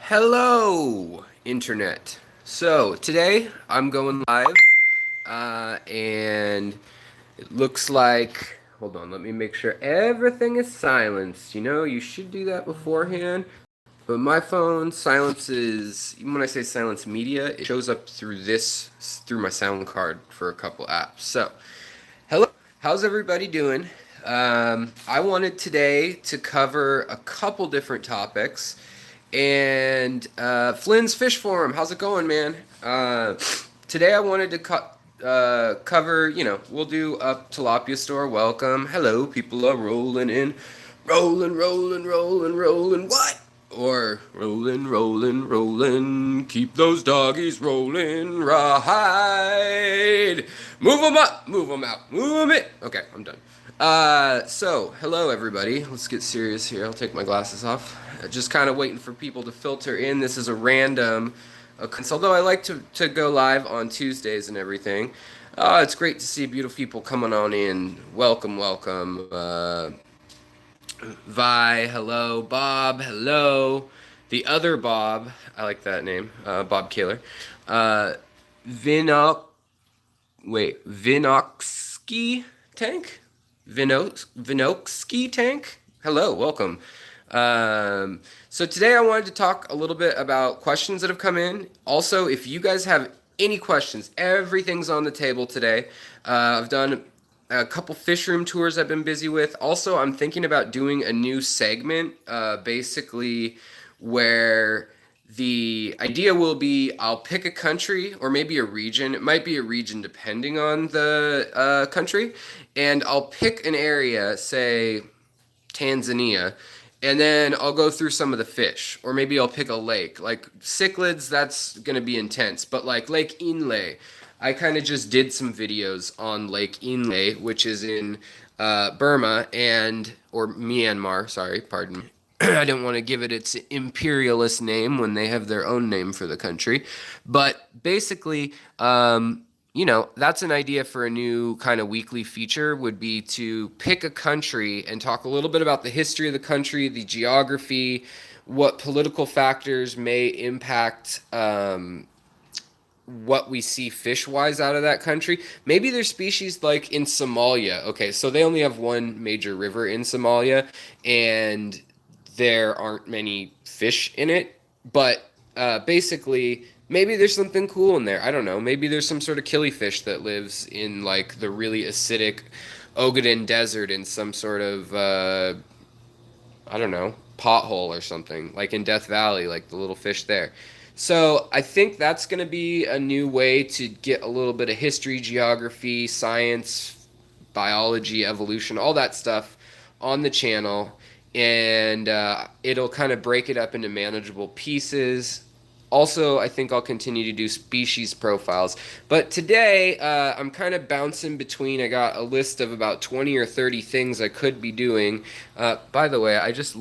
Hello, Internet. So, today I'm going live, and it looks like. Hold on, let me make sure everything is silenced. You should do that beforehand. But my phone silences, even when I say silence media, it shows up through my sound card for a couple apps. So, hello, how's everybody doing? I wanted today to cover a couple different topics. And Flynn's Fish Forum, how's it going, man? Today I wanted to cover, we'll do up Tilapia Store, welcome. Hello, people are rolling in. Rolling, rolling, rolling, rolling, what? Or rolling, rolling, rolling, keep those doggies rolling, ride. Move them up, move them out, move them in. Okay, I'm done. So, hello everybody. Let's get serious here. I'll take my glasses off. Just kind of waiting for people to filter in. This is a random occurrence, although I like to go live on Tuesdays and everything. It's great to see beautiful people coming on in. Welcome, welcome. Vi, hello. Bob, hello. The other Bob, I like that name, Bob Kaler. Vinok, Vinoksky tank? Vinoksky tank? Hello, welcome. So today I wanted to talk a little bit about questions that have come in. Also, if you guys have any questions, everything's on the table today. I've done a couple fish room tours I've been busy with. Also, I'm thinking about doing a new segment, basically where the idea will be I'll pick a country or maybe a region. It might be a region depending on the country. And I'll pick an area, say Tanzania, and then I'll go through some of the fish. Or maybe I'll pick a lake. Like cichlids, that's going to be intense. But like Lake Inle, I kind of just did some videos on Lake Inle, which is in Burma or Myanmar, sorry, pardon me. I didn't want to give it its imperialist name when they have their own name for the country. But basically, that's an idea for a new kind of weekly feature would be to pick a country and talk a little bit about the history of the country, the geography, what political factors may impact what we see fish wise out of that country. Maybe there's species like in Somalia. Okay, so they only have one major river in Somalia, and there aren't many fish in it. But basically, maybe there's something cool in there. I don't know. Maybe there's some sort of killifish that lives in like the really acidic Ogaden Desert in some sort of I don't know, pothole or something, like in Death Valley, like the little fish there. So I think that's going to be a new way to get a little bit of history, geography, science, biology, evolution, all that stuff on the channel. And it'll kind of break it up into manageable pieces. Also, I think I'll continue to do species profiles. But today, I'm kind of bouncing between. I got a list of about 20 or 30 things I could be doing. By the way, I just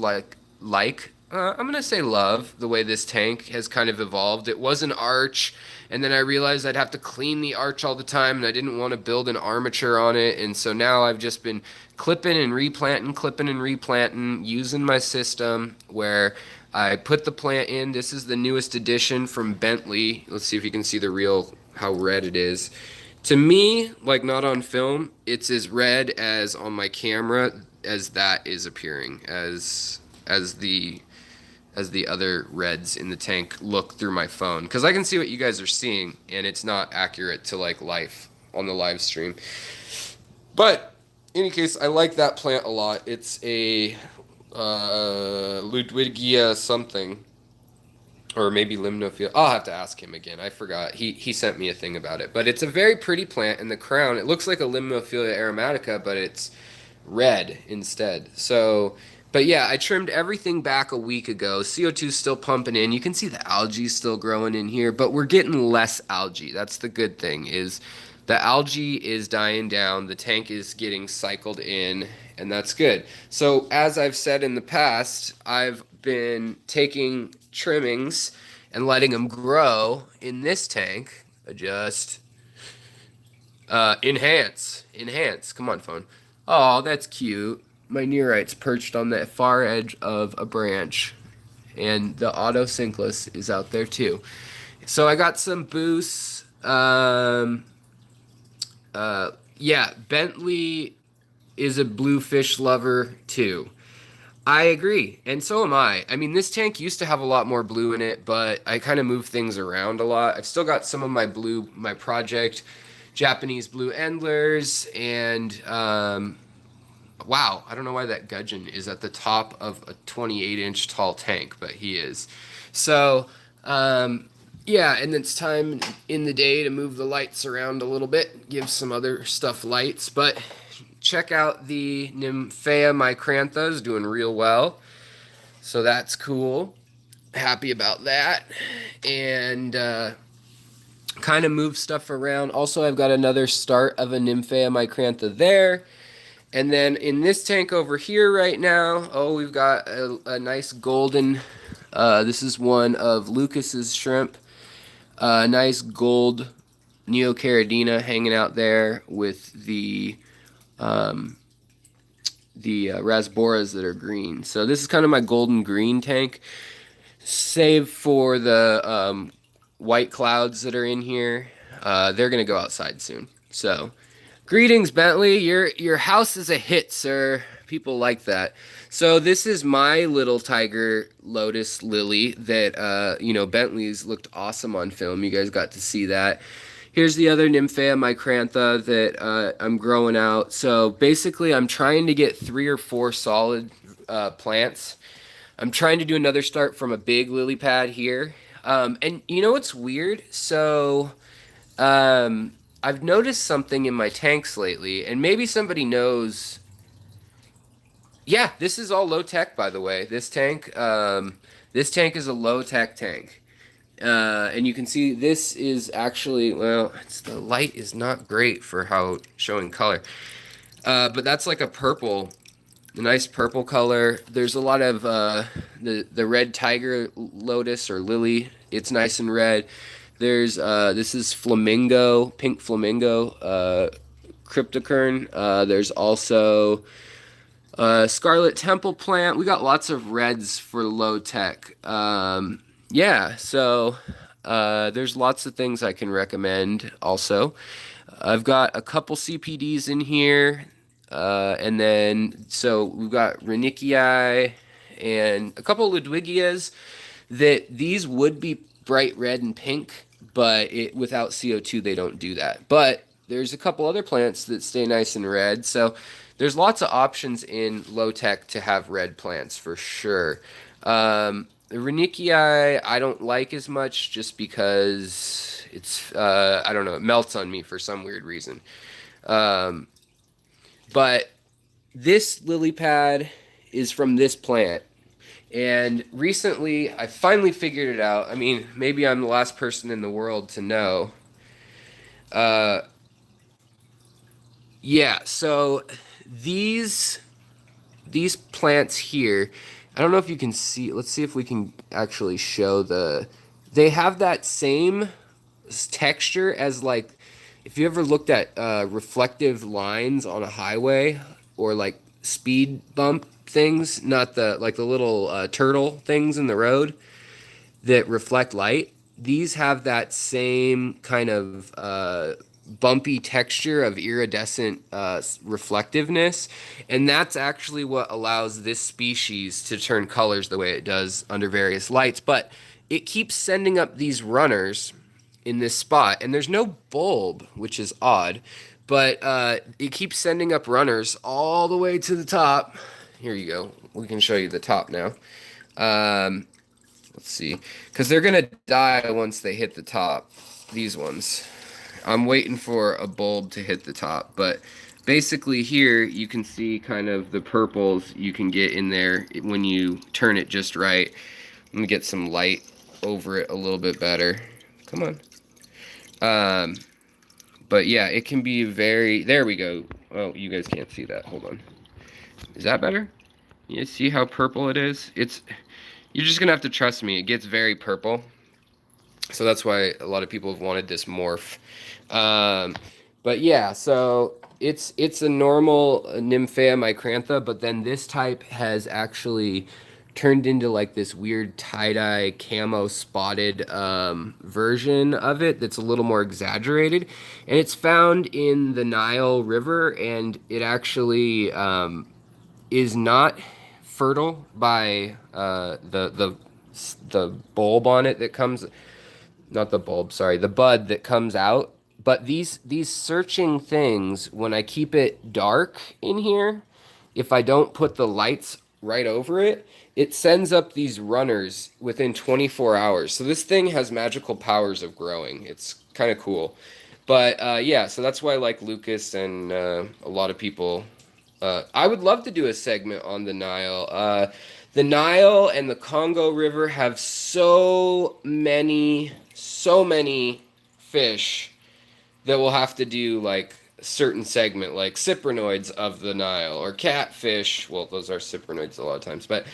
I'm going to say love the way this tank has kind of evolved. It was an arch, and then I realized I'd have to clean the arch all the time, and I didn't want to build an armature on it. And so now I've just been clipping and replanting, using my system where I put the plant in. This is the newest edition from Bentley. Let's see if you can see how red it is. To me, like not on film, it's as red as on my camera as that is appearing as the other reds in the tank look through my phone, because I can see what you guys are seeing and it's not accurate to like life on the live stream. But in any case, I like that plant a lot. It's a Ludwigia something, or maybe Limnophilia. I'll have to ask him again. I forgot. He sent me a thing about it. But it's a very pretty plant, and the crown, it looks like a Limnophilia aromatica, but it's red instead. So, but yeah, I trimmed everything back a week ago. CO2's still pumping in. You can see the algae still growing in here, but we're getting less algae. That's the good thing, is the algae is dying down. The tank is getting cycled in, and that's good. So as I've said in the past, I've been taking trimmings and letting them grow in this tank. Adjust. Enhance. Come on, phone. Oh, that's cute. My nearite's perched on the far edge of a branch. and the autosynclus is out there too. So I got some boosts. Yeah, Bentley is a blue fish lover too. I agree, and so am I. I mean, this tank used to have a lot more blue in it, but I kind of moved things around a lot. I've still got some of my blue, my project Japanese blue endlers, and wow, I don't know why that gudgeon is at the top of a 28-inch tall tank, but he is. So, yeah, and it's time in the day to move the lights around a little bit, give some other stuff lights, but check out the Nymphea micrantha is doing real well. So that's cool. Happy about that. And kind of move stuff around. Also, I've got another start of a Nymphea micrantha there. And then in this tank over here right now, oh, we've got a nice golden, this is one of Lucas's shrimp. Nice gold Neocaridina hanging out there with the rasboras that are green. So this is kind of my golden green tank, save for the white clouds that are in here. They're gonna go outside soon. So, greetings, Bentley. Your house is a hit, sir. People like that. So this is my little tiger lotus lily that Bentley's looked awesome on film. You guys got to see that. Here's the other Nymphea micrantha that I'm growing out. So basically, I'm trying to get 3 or 4 solid plants. I'm trying to do another start from a big lily pad here. And you know what's weird? So I've noticed something in my tanks lately, and maybe somebody knows. Yeah, this is all low tech, by the way. This tank is a low tech tank. And you can see this is actually, well, the light is not great for how showing color. But that's like a nice purple color. There's a lot of the red tiger lotus or lily. It's nice and red. There's this is flamingo, pink flamingo, cryptocurn. There's also Scarlet Temple plant. We got lots of reds for low tech. Yeah, so there's lots of things I can recommend also. I've got a couple CPDs in here. And then, so we've got Renickii and a couple Ludwigias that these would be bright red and pink, but without CO2, they don't do that. But there's a couple other plants that stay nice and red. So there's lots of options in low tech to have red plants for sure. The Renickii I don't like as much just because it's, I don't know, it melts on me for some weird reason. But this lily pad is from this plant. And recently, I finally figured it out. I mean, maybe I'm the last person in the world to know. Uh, yeah, so these these plants here, I don't know if you can see. Let's see if we can actually show they have that same texture as like if you ever looked at reflective lines on a highway or like speed bump things, not the like the little turtle things in the road that reflect light. These have that same kind of bumpy texture of iridescent reflectiveness, and that's actually what allows this species to turn colors the way it does under various lights. But it keeps sending up these runners in this spot, and there's no bulb, which is odd, but it keeps sending up runners all the way to the top. Here you go. We can show you the top now. Let's see, because they're gonna die once they hit the top. These ones. I'm waiting for a bulb to hit the top, but basically here you can see kind of the purples you can get in there when you turn it just right. Let me get some light over it a little bit better. Come on. But yeah, it can be very, there we go. Oh, you guys can't see that. Hold on. Is that better? You see how purple it is? You're just gonna have to trust me. It gets very purple. So that's why a lot of people have wanted this morph. But yeah, so it's a normal Nymphea micrantha, but then this type has actually turned into like this weird tie-dye camo spotted version of it that's a little more exaggerated, and it's found in the Nile River, and it actually is not fertile by the bulb on it that comes, not the bulb, sorry, the bud that comes out. But these searching things, when I keep it dark in here, if I don't put the lights right over it, it sends up these runners within 24 hours. So this thing has magical powers of growing. It's kind of cool. But yeah, so that's why like Lucas and a lot of people. I would love to do a segment on the Nile. The Nile and the Congo River have so many fish that we'll have to do like a certain segment, like cyprinoids of the Nile or catfish. Well, those are cyprinoids a lot of times, but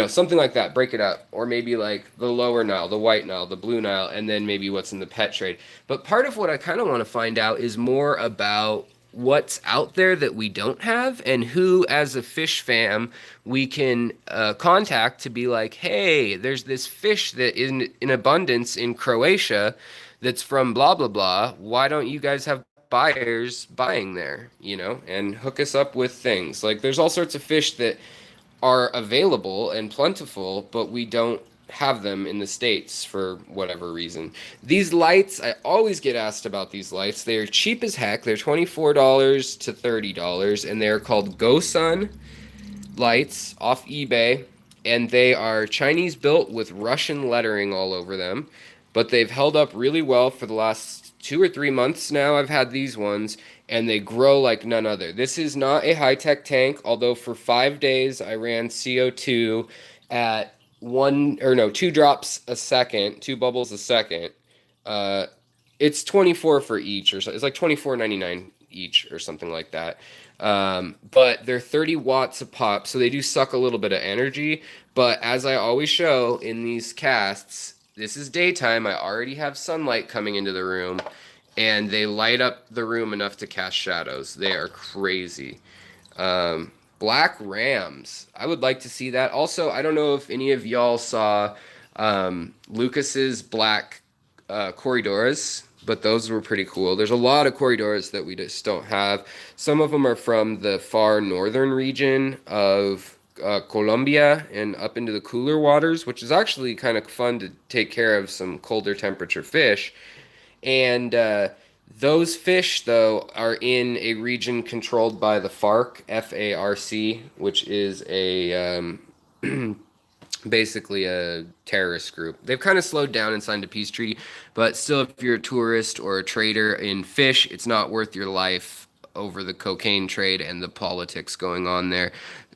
something like that. Break it up, or maybe like the lower Nile, the white Nile, the blue Nile, and then maybe what's in the pet trade. But part of what I kind of want to find out is more about what's out there that we don't have, and who as a fish fam we can contact to be like, hey, there's this fish that is in abundance in Croatia that's from blah blah blah. Why don't you guys have buyers buying there, and hook us up with things? Like there's all sorts of fish that are available and plentiful, but we don't have them in the States for whatever reason. These lights, I always get asked about these lights. They're cheap as heck. They're $24 to $30, and they're called Go Sun lights off eBay, and they are Chinese built with Russian lettering all over them, but they've held up really well for the last 2 or 3 months now. I've had these ones, and they grow like none other. This is not a high-tech tank, although for 5 days I ran CO2 at 2 drops a second, 2 bubbles a second. Uh, it's 24 for each, or so. It's like 24.99 each, or something like that. But they're 30 watts a pop, so they do suck a little bit of energy. But as I always show in these casts, this is daytime. I already have sunlight coming into the room, and they light up the room enough to cast shadows. They are crazy. Black rams. I would like to see that. Also, I don't know if any of y'all saw Lucas's black corridors, but those were pretty cool. There's a lot of corridors that we just don't have. Some of them are from the far northern region of Colombia and up into the cooler waters, which is actually kind of fun to take care of some colder temperature fish. And those fish, though, are in a region controlled by the FARC, FARC, which is a basically a terrorist group. They've kind of slowed down and signed a peace treaty, but still, if you're a tourist or a trader in fish, it's not worth your life over the cocaine trade and the politics going on there.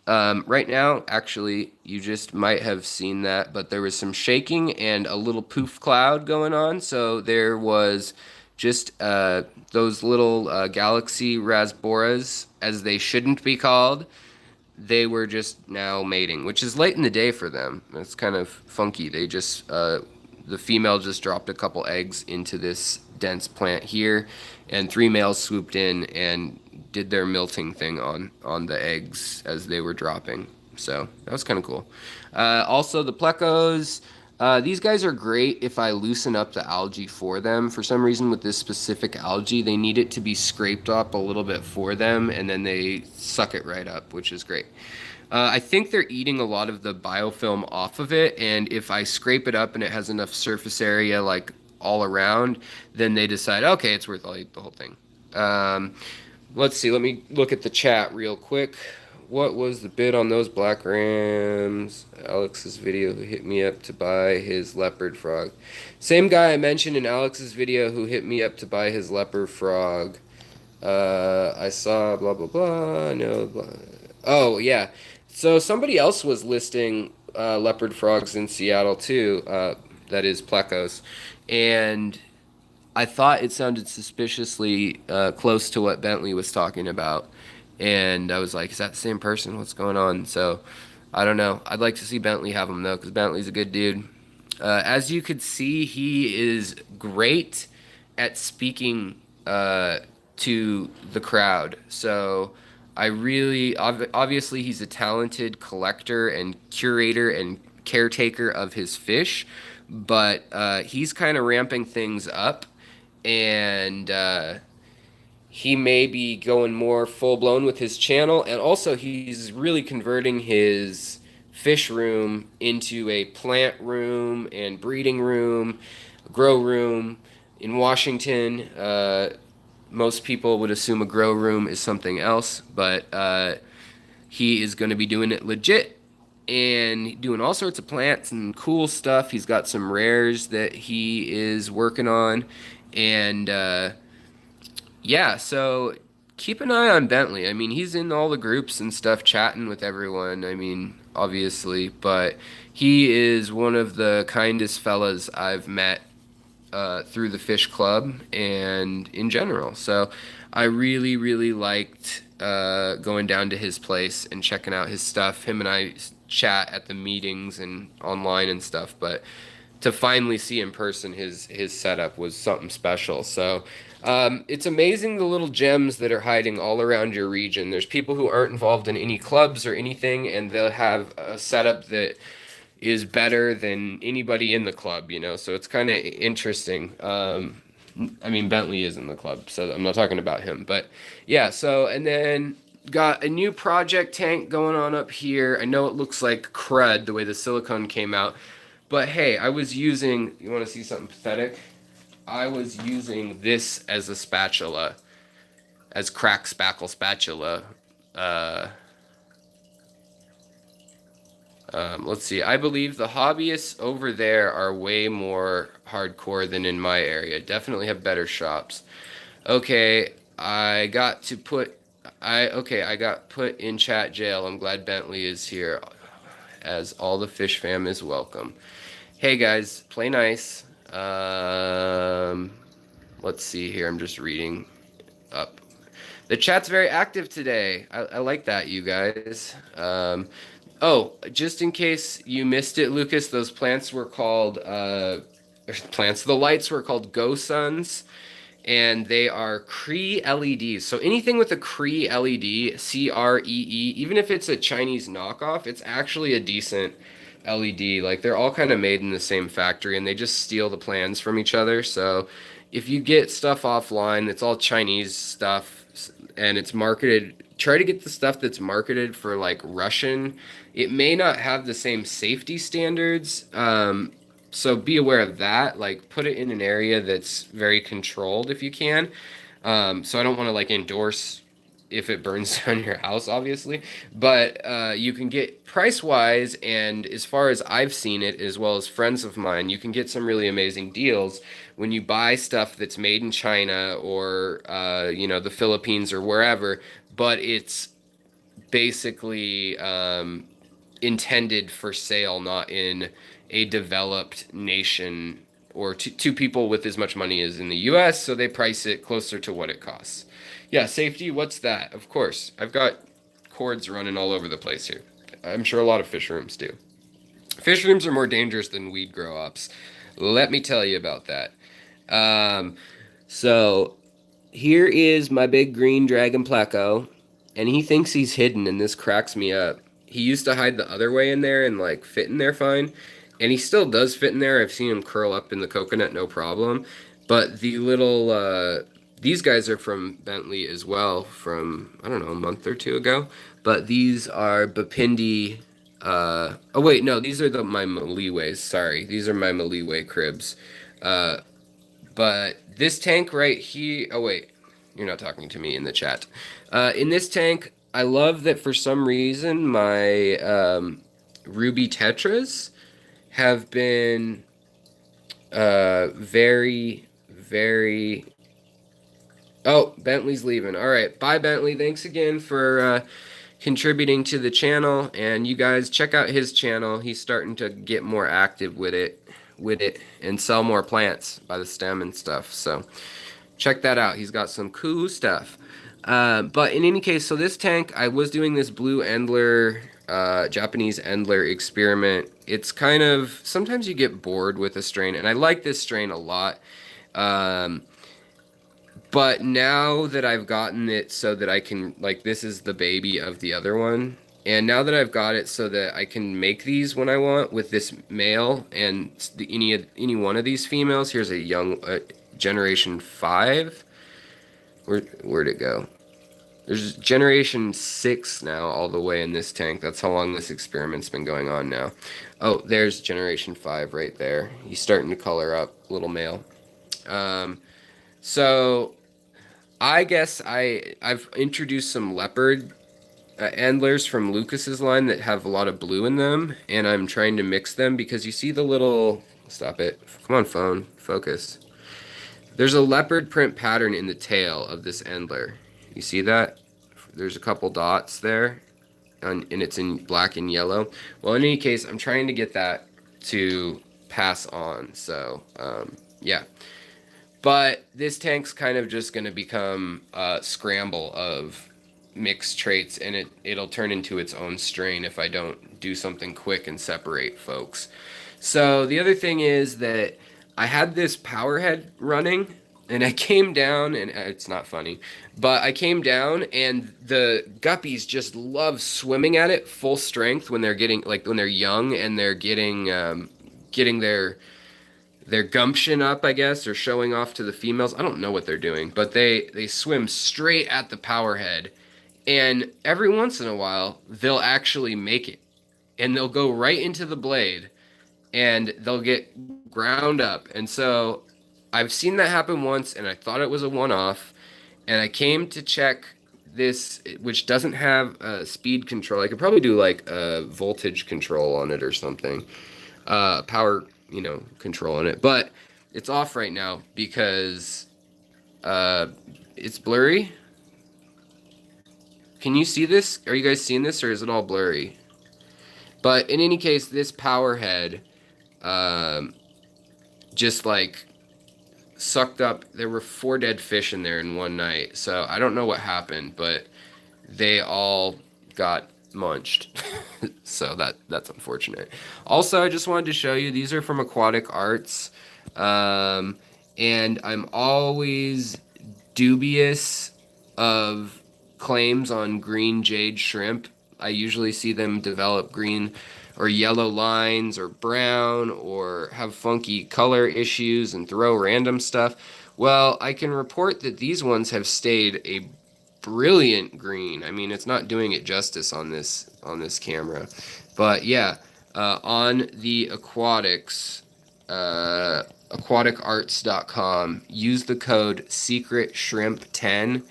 Right now, actually, you just might have seen that, but there was some shaking and a little poof cloud going on. So there was just those little galaxy rasboras, as they shouldn't be called. They were just now mating, which is late in the day for them. It's kind of funky. They just the female just dropped a couple eggs into this dense plant here, and 3 males swooped in and did their milting thing on the eggs as they were dropping. So that was kind of cool. Also, the plecos. These guys are great if I loosen up the algae for them. For some reason, with this specific algae, they need it to be scraped up a little bit for them, and then they suck it right up, which is great. I think they're eating a lot of the biofilm off of it, and if I scrape it up and it has enough surface area, like all around, then they decide, okay, it's worth, I'll eat the whole thing. Let's see, let me look at the chat real quick. What was the bid on those black rams? Alex's video who hit me up to buy his leopard frog. Same guy I mentioned in Alex's video who hit me up to buy his leopard frog. I saw blah, blah, blah. No, blah. Oh, yeah. So somebody else was listing leopard frogs in Seattle too. That is plecos. And I thought it sounded suspiciously close to what Bentley was talking about. And I was like, is that the same person? What's going on? So I don't know. I'd like to see Bentley have him, though, because Bentley's a good dude. As you could see, he is great at speaking to the crowd. So I really obviously he's a talented collector and curator and caretaker of his fish, but he's kind of ramping things up, and he may be going more full blown with his channel, and also he's really converting his fish room into a plant room and breeding room, grow room in Washington. Most people would assume a grow room is something else, but he is going to be doing it legit and doing all sorts of plants and cool stuff. He's got some rares that he is working on, and yeah, so keep an eye on Bentley. I mean, he's in all the groups and stuff, chatting with everyone. I mean, obviously, but he is one of the kindest fellas I've met through the fish club and in general. So I really, really liked going down to his place and checking out his stuff. Him and I chat at the meetings and online and stuff, but to finally see in person his setup was something special. So it's amazing the little gems that are hiding all around your region. There's people who aren't involved in any clubs or anything, and they'll have a setup that is better than anybody in the club, you know? So it's kind of interesting. I mean, Bentley is in the club, so I'm not talking about him. But yeah, so, and then got a new project tank going on up here. I know it looks like crud the way the silicone came out, but hey, I was using, you want to see something pathetic? I was using this as a spatula, as crack spackle spatula. Uh, let's see. I believe the hobbyists over there are way more hardcore than in my area. Definitely have better shops. Okay, I got to put. I got put in chat jail. I'm glad Bentley is here, as all the fish fam is welcome. Hey guys, play nice. Let's see here. I'm just reading up. The chat's very active today. I like that, you guys. Oh, just in case you missed it, Lucas, those plants were called plants. The lights were called Go Suns, and they are Cree LEDs. So anything with a Cree LED, CREE, even if it's a Chinese knockoff, it's actually a decent LED. Like they're all kind of made in the same factory, and they just steal the plans from each other. So if you get stuff offline, it's all Chinese stuff, and it's marketed. Try to get the stuff that's marketed for like Russian. It may not have the same safety standards. So be aware of that. Like put it in an area that's very controlled if you can. So I don't want to like endorse if it burns down your house, obviously. But you can get price wise, and as far as I've seen it, as well as friends of mine, you can get some really amazing deals when you buy stuff that's made in China or the Philippines or wherever. But it's basically intended for sale, not in a developed nation or to people with as much money as in the US, so they price it closer to what it costs. Yeah, safety, what's that? Of course. I've got cords running all over the place here. I'm sure a lot of fish rooms do. Fish rooms are more dangerous than weed grow ops. Let me tell you about that. So here is my big green dragon pleco, and he thinks he's hidden, and this cracks me up. He used to hide the other way in there and like fit in there fine, and he still does fit in there. I've seen him curl up in the coconut, no problem. But the little these guys are from Bentley as well, from I don't know, a month or two ago. But these are Bapindi. Oh wait, no, these are my Maliways. Sorry, these are my Maliway cribs. But this tank right here. Oh wait, you're not talking to me in the chat. In this tank, I love that for some reason my ruby tetras have been very, very. Oh, Bentley's leaving. All right, bye Bentley. Thanks again for contributing to the channel, and you guys check out his channel. He's starting to get more active with it, and sell more plants by the stem and stuff. So check that out. He's got some cool stuff. But in any case, so this tank, I was doing this blue Endler, Japanese Endler experiment. It's kind of, sometimes you get bored with a strain, and I like this strain a lot. But now that I've gotten it so that I can, like, this is the baby of the other one. And now that I've got it so that I can make these when I want with this male and any one of these females. Here's a young generation 5. Where'd it go? There's generation 6 now all the way in this tank. That's how long this experiment's been going on now. Oh, there's generation 5 right there. He's starting to color up, little male. Um, so I guess I've introduced some leopard antlers from Lucas's line that have a lot of blue in them, and I'm trying to mix them because you see the little. Stop it! Come on, phone, focus. There's a leopard print pattern in the tail of this antler. You see that? There's a couple dots there, and it's in black and yellow. Well, in any case, I'm trying to get that to pass on. So, yeah. But this tank's kind of just going to become a scramble of mixed traits, and it'll turn into its own strain if I don't do something quick and separate folks. So the other thing is that I had this power head running, and I came down, and it's not funny, but I came down, and the guppies just love swimming at it full strength when they're getting, like, when they're young and they're getting their gumption up, I guess, or showing off to the females. I don't know what they're doing, but they swim straight at the power head, and every once in a while they'll actually make it, and they'll go right into the blade, and they'll get ground up. And so I've seen that happen once, and I thought it was a one-off, and I came to check this, which doesn't have a speed control. I could probably do like a voltage control on it or something, power, control on it, but it's off right now because it's blurry. Can you see this? Are you guys seeing this, or is it all blurry? But in any case, this power head um, just like sucked up. There were 4 dead fish in there in one night, so I don't know what happened, but they all got munched. So that's unfortunate. Also, I just wanted to show you, these are from Aquatic Arts. And I'm always dubious of claims on green jade shrimp. I usually see them develop green or yellow lines or brown or have funky color issues and throw random stuff. Well, I can report that these ones have stayed a brilliant green. I mean, it's not doing it justice on this camera, but yeah, on the Aquatics, aquaticarts.com, use the code SECRETSHRIMP10,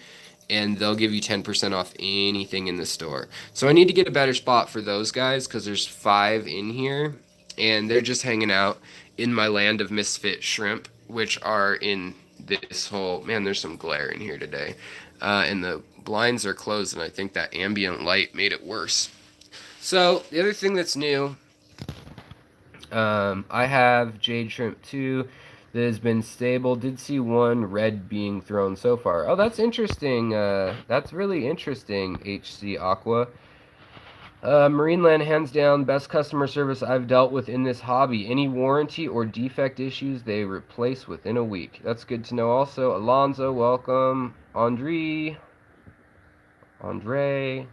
and they'll give you 10% off anything in the store. So I need to get a better spot for those guys because there's 5 in here, and they're just hanging out in my land of misfit shrimp, which are in this whole, man, there's some glare in here today. And the blinds are closed, and I think that ambient light made it worse. So the other thing that's new, I have Jade Shrimp 2 that has been stable. Did see one red being thrown so far. Oh, that's interesting. That's really interesting, HC Aqua. Marineland, hands down, best customer service I've dealt with in this hobby. Any warranty or defect issues, they replace within a week. That's good to know. Also, Alonzo, welcome. Andre. Sorry,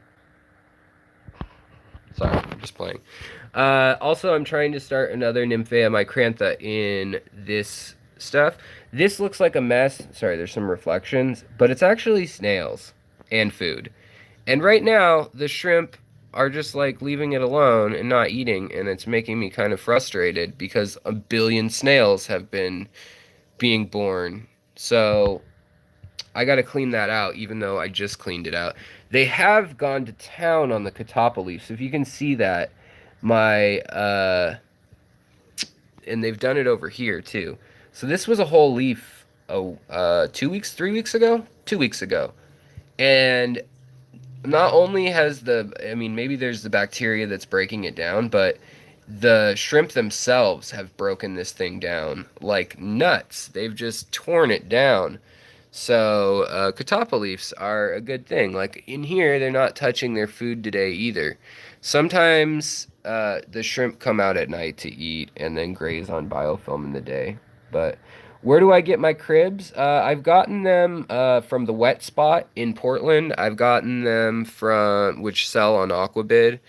I'm just playing. Also, I'm trying to start another Nymphea micrantha in this stuff. This looks like a mess. Sorry, there's some reflections, but it's actually snails and food. And right now, the shrimp are just like leaving it alone and not eating, and it's making me kind of frustrated because a billion snails have been being born. So I got to clean that out, even though I just cleaned it out. They have gone to town on the catappa leaf, so if you can see that, my and they've done it over here too. So this was a whole leaf, 2 weeks, 3 weeks ago, 2 weeks ago, and not only has I mean, maybe there's the bacteria that's breaking it down, but the shrimp themselves have broken this thing down like nuts. They've just torn it down. So, catappa leaves are a good thing. Like in here, they're not touching their food today either. Sometimes the shrimp come out at night to eat and then graze on biofilm in the day. But Where do I get my cribs? I've gotten them from the Wet Spot in Portland. I've gotten them from which sell on Aquabid.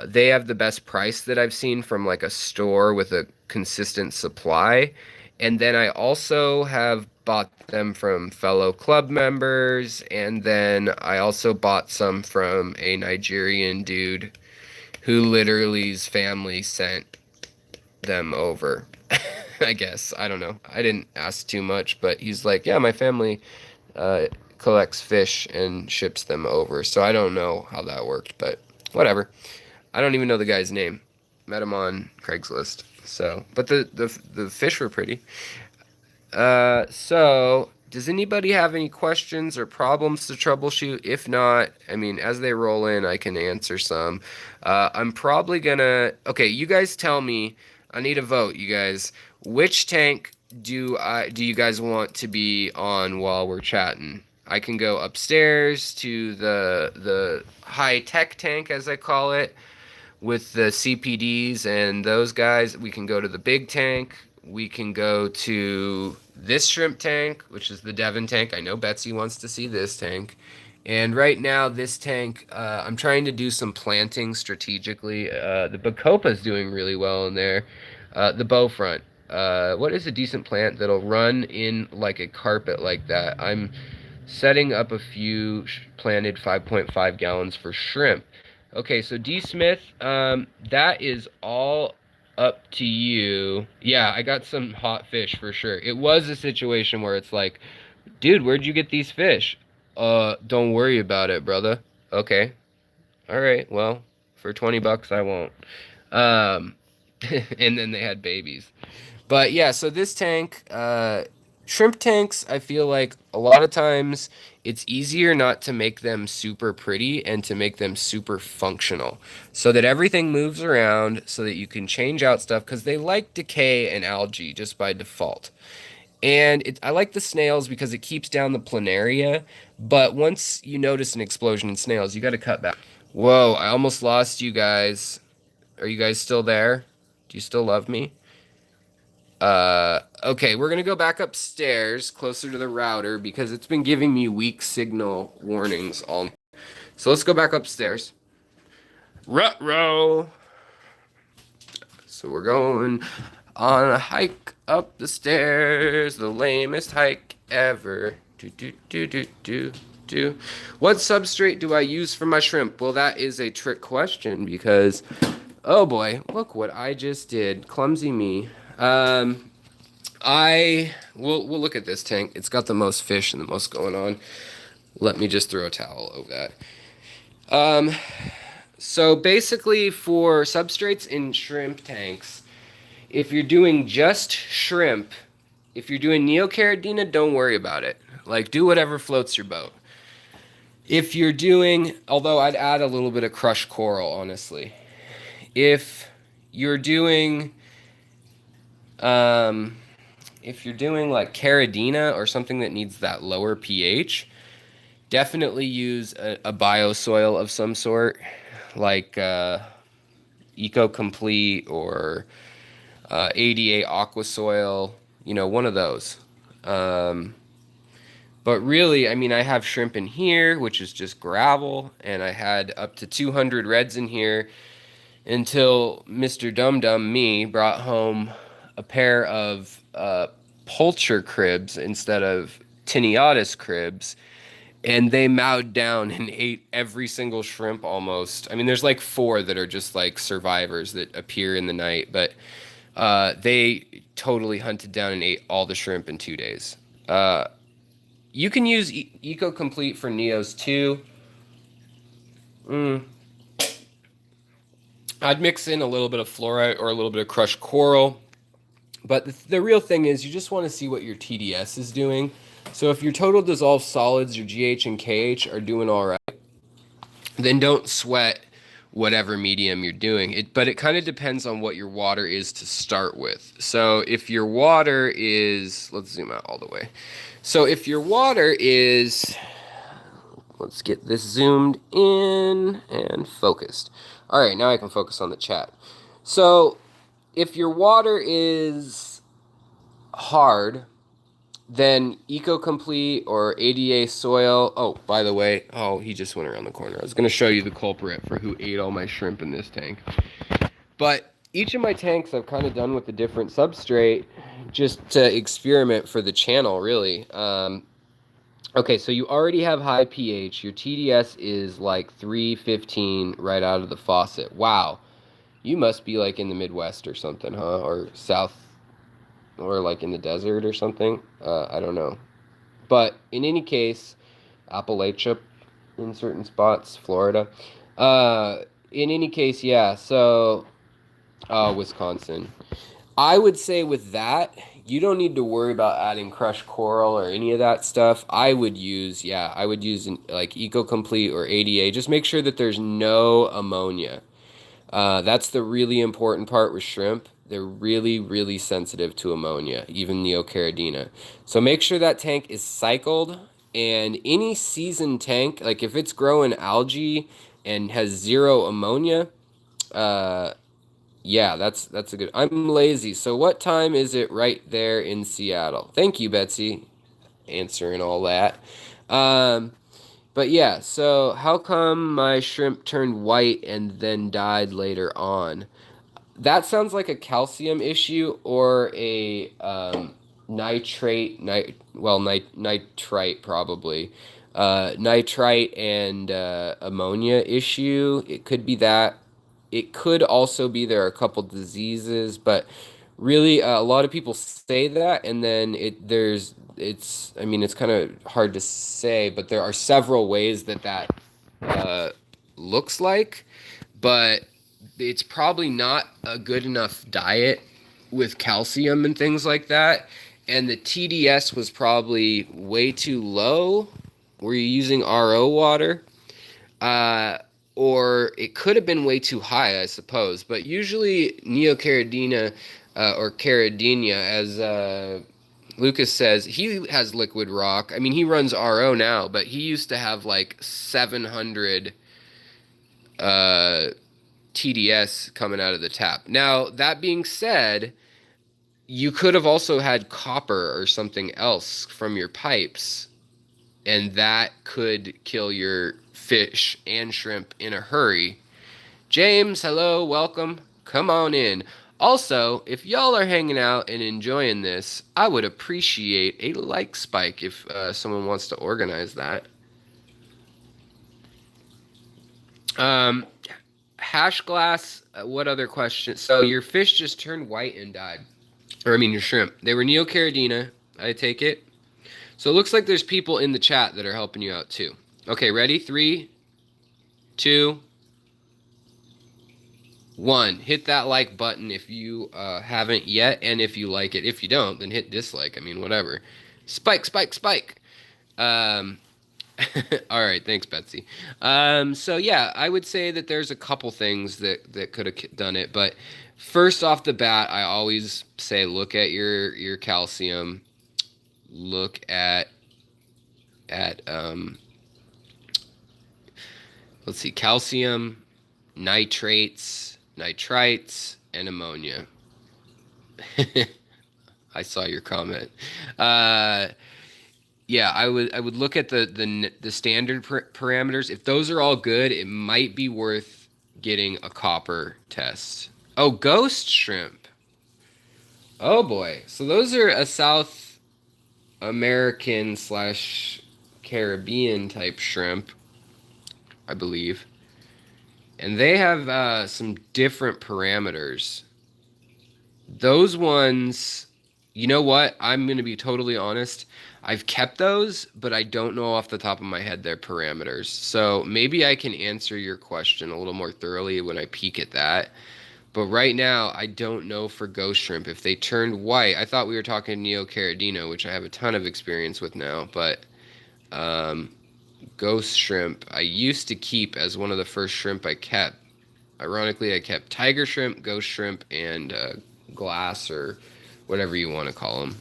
They have the best price that I've seen from like a store with a consistent supply. And then I also have bought them from fellow club members. And then I also bought some from a Nigerian dude who literally's family sent them over. I guess. I don't know. I didn't ask too much, but he's like, yeah, my family uh, collects fish and ships them over. So I don't know how that worked, but whatever. I don't even know the guy's name. Met him on Craigslist. So, but the fish were pretty. So does anybody have any questions or problems to troubleshoot? If not, I mean, as they roll in, I can answer some. I'm probably gonna. Okay, you guys tell me. I need a vote, you guys. Which tank do you guys want to be on while we're chatting? I can go upstairs to the high tech tank, as I call it, with the CPDs and those guys. We can go to the big tank. We can go to this shrimp tank, which is the Devon tank. I know Betsy wants to see this tank. And right now, this tank, I'm trying to do some planting strategically. The Bacopa is doing really well in there. The Bowfront. What is a decent plant that'll run in like a carpet like that? I'm setting up a few planted 5.5 gallons for shrimp. Okay, so D Smith, that is all up to you. Yeah, I got some hot fish for sure. It was a situation where it's like, dude, where'd you get these fish? Don't worry about it, brother. Okay. All right. Well, for 20 bucks, I won't. Um, and then they had babies. But yeah, so this tank, shrimp tanks, I feel like a lot of times it's easier not to make them super pretty and to make them super functional so that everything moves around so that you can change out stuff because they like decay and algae just by default. And I like the snails because it keeps down the planaria, but once you notice an explosion in snails, you got to cut back. Whoa, I almost lost you guys. Are you guys still there? Do you still love me? Okay, we're gonna go back upstairs closer to the router because it's been giving me weak signal warnings all. So let's go back upstairs. Ruh-roh. So we're going on a hike up the stairs, the lamest hike ever. Do do do do do do. What substrate do I use for my shrimp? Well, that is a trick question because, oh boy, look what I just did. Clumsy me. We'll look at this tank. It's got the most fish and the most going on. Let me just throw a towel over that. So basically for substrates in shrimp tanks, if you're doing just shrimp, if you're doing Neocaridina, don't worry about it. Like do whatever floats your boat. If you're doing, although I'd add a little bit of crushed coral, honestly. If you're doing if you're doing like Caridina or something that needs that lower pH, definitely use a biosoil of some sort, like Eco-Complete or ADA Aquasoil, one of those. But really, I mean, I have shrimp in here, which is just gravel, and I had up to 200 reds in here until Mr. Dum Dum me brought home a pair of Pulcher cribs instead of Tiniatus cribs, and they mowed down and ate every single shrimp almost. I mean, there's like 4 that are just like survivors that appear in the night, but they totally hunted down and ate all the shrimp in 2 days. You can use Eco-Complete for Neos too. I'd mix in a little bit of fluorite or a little bit of crushed coral. But the real thing is you just want to see what your TDS is doing. So if your total dissolved solids, your GH and KH are doing all right, then don't sweat whatever medium you're doing. But it kind of depends on what your water is to start with. So if your water is, let's zoom out all the way. So if your water is, let's get this zoomed in and focused. All right, now I can focus on the chat. So if your water is hard, Then EcoComplete or ADA soil. Oh, by the way, oh, he just went around the corner. I was going to show you the culprit for who ate all my shrimp in this tank. But each of my tanks I've kind of done with a different substrate just to experiment for the channel, really. Okay, so you already have high pH. Your TDS is like 315 right out of the faucet. Wow. You must be like in the Midwest or something, huh? Or South, or like in the desert or something. I don't know. But in any case, Appalachia in certain spots, Florida. In any case, yeah. So, Wisconsin. I would say with that, you don't need to worry about adding crushed coral or any of that stuff. I would use like EcoComplete or ADA. Just make sure that there's no ammonia. That's the really important part with shrimp. They're really, really sensitive to ammonia, even Neocaridina. So make sure that tank is cycled, and any seasoned tank, like if it's growing algae and has zero ammonia, uh, yeah, that's a good. I'm lazy. So what time is it right there in Seattle? Thank you, Betsy, answering all that. Um, but yeah, so how come my shrimp turned white and then died later on? That sounds like a calcium issue or a nitrite probably. Nitrite and ammonia issue. It could be that. It could also be there are a couple diseases, but really a lot of people say that, and then it's I mean it's kind of hard to say, but there are several ways that uh, looks like, but it's probably not a good enough diet with calcium and things like that. And the TDS was probably way too low. Were you using RO water? Uh, or it could have been way too high, I suppose. But usually Neocaridina or Caridina, as Lucas says, he has liquid rock. I mean, he runs RO now, but he used to have like 700 uh, TDS coming out of the tap. Now, that being said, you could have also had copper or something else from your pipes, and that could kill your fish and shrimp in a hurry. James, hello, welcome. Come on in. Also, if y'all are hanging out and enjoying this, I would appreciate a like spike if someone wants to organize that. Um, Hash glass, what other question? So your fish just turned white and died. Or I mean your shrimp. They were Neocaridina, I take it. So it looks like there's people in the chat that are helping you out too. Okay, ready? 3, 2, 1. Hit that like button if you haven't yet, and if you like it. If you don't, then hit dislike. I mean, whatever. Spike, spike, spike. Um, all right, thanks, Betsy. So yeah, I would say that there's a couple things that could have done it, but first off the bat, I always say look at your calcium, look at let's see, calcium, nitrates, nitrites, and ammonia. I saw your comment. Uh, Yeah, I would look at the standard parameters. If those are all good, it might be worth getting a copper test. Oh, ghost shrimp. Oh boy. So those are a South American slash Caribbean type shrimp, I believe. And they have some different parameters. Those ones, you know what? I'm going to be totally honest. I've kept those, but I don't know off the top of my head their parameters. So maybe I can answer your question a little more thoroughly when I peek at that. But right now, I don't know for ghost shrimp. If they turned white, I thought we were talking Neocaridina, which I have a ton of experience with now. But um, ghost shrimp, I used to keep as one of the first shrimp I kept. Ironically, I kept tiger shrimp, ghost shrimp, and glass or whatever you want to call them.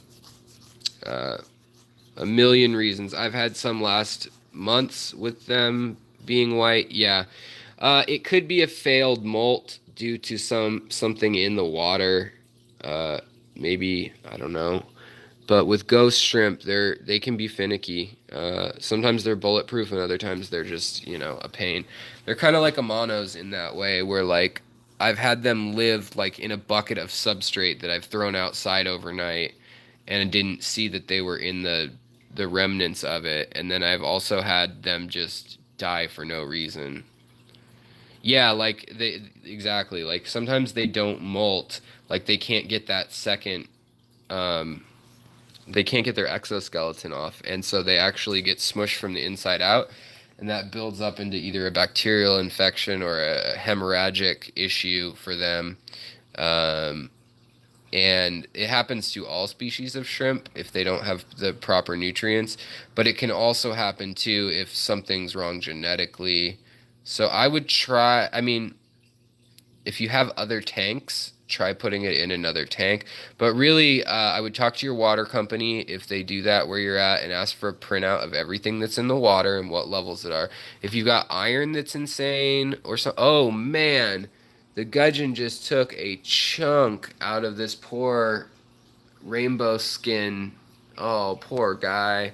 A million reasons. I've had some last months with them being white. Yeah, it could be a failed molt due to something in the water. Maybe I don't know. But with ghost shrimp, they can be finicky. Sometimes they're bulletproof, and other times they're just a pain. They're kind of like amanos in that way, where like I've had them live like in a bucket of substrate that I've thrown outside overnight, and didn't see that they were in the remnants of it, and then I've also had them just die for no reason. Yeah, like they exactly like sometimes they don't molt, like they can't get that second. Um, they can't get their exoskeleton off, and so they actually get smushed from the inside out, and that builds up into either a bacterial infection or a hemorrhagic issue for them. Um, and it happens to all species of shrimp if they don't have the proper nutrients, but it can also happen too if something's wrong genetically. So I would try, I mean, if you have other tanks, try putting it in another tank. But really, I would talk to your water company if they do that where you're at and ask for a printout of everything that's in the water and what levels it are. If you got iron that's insane or so, oh man, the gudgeon just took a chunk out of this poor rainbow skin. Oh, poor guy.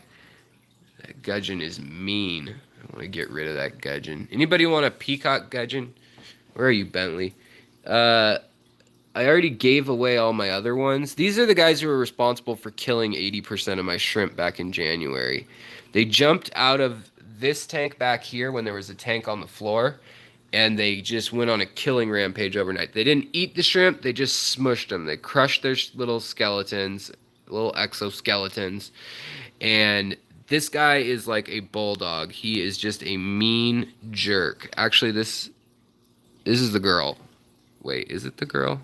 That gudgeon is mean. I want to get rid of that gudgeon. Anybody want a peacock gudgeon? Where are you, Bentley? Uh, I already gave away all my other ones. These are the guys who were responsible for killing 80% of my shrimp back in January. They jumped out of this tank back here when there was a tank on the floor, and they just went on a killing rampage overnight. They didn't eat the shrimp, they just smushed them. They crushed their little skeletons, little exoskeletons, and this guy is like a bulldog. He is just a mean jerk. Actually, this is the girl. Wait, is it the girl?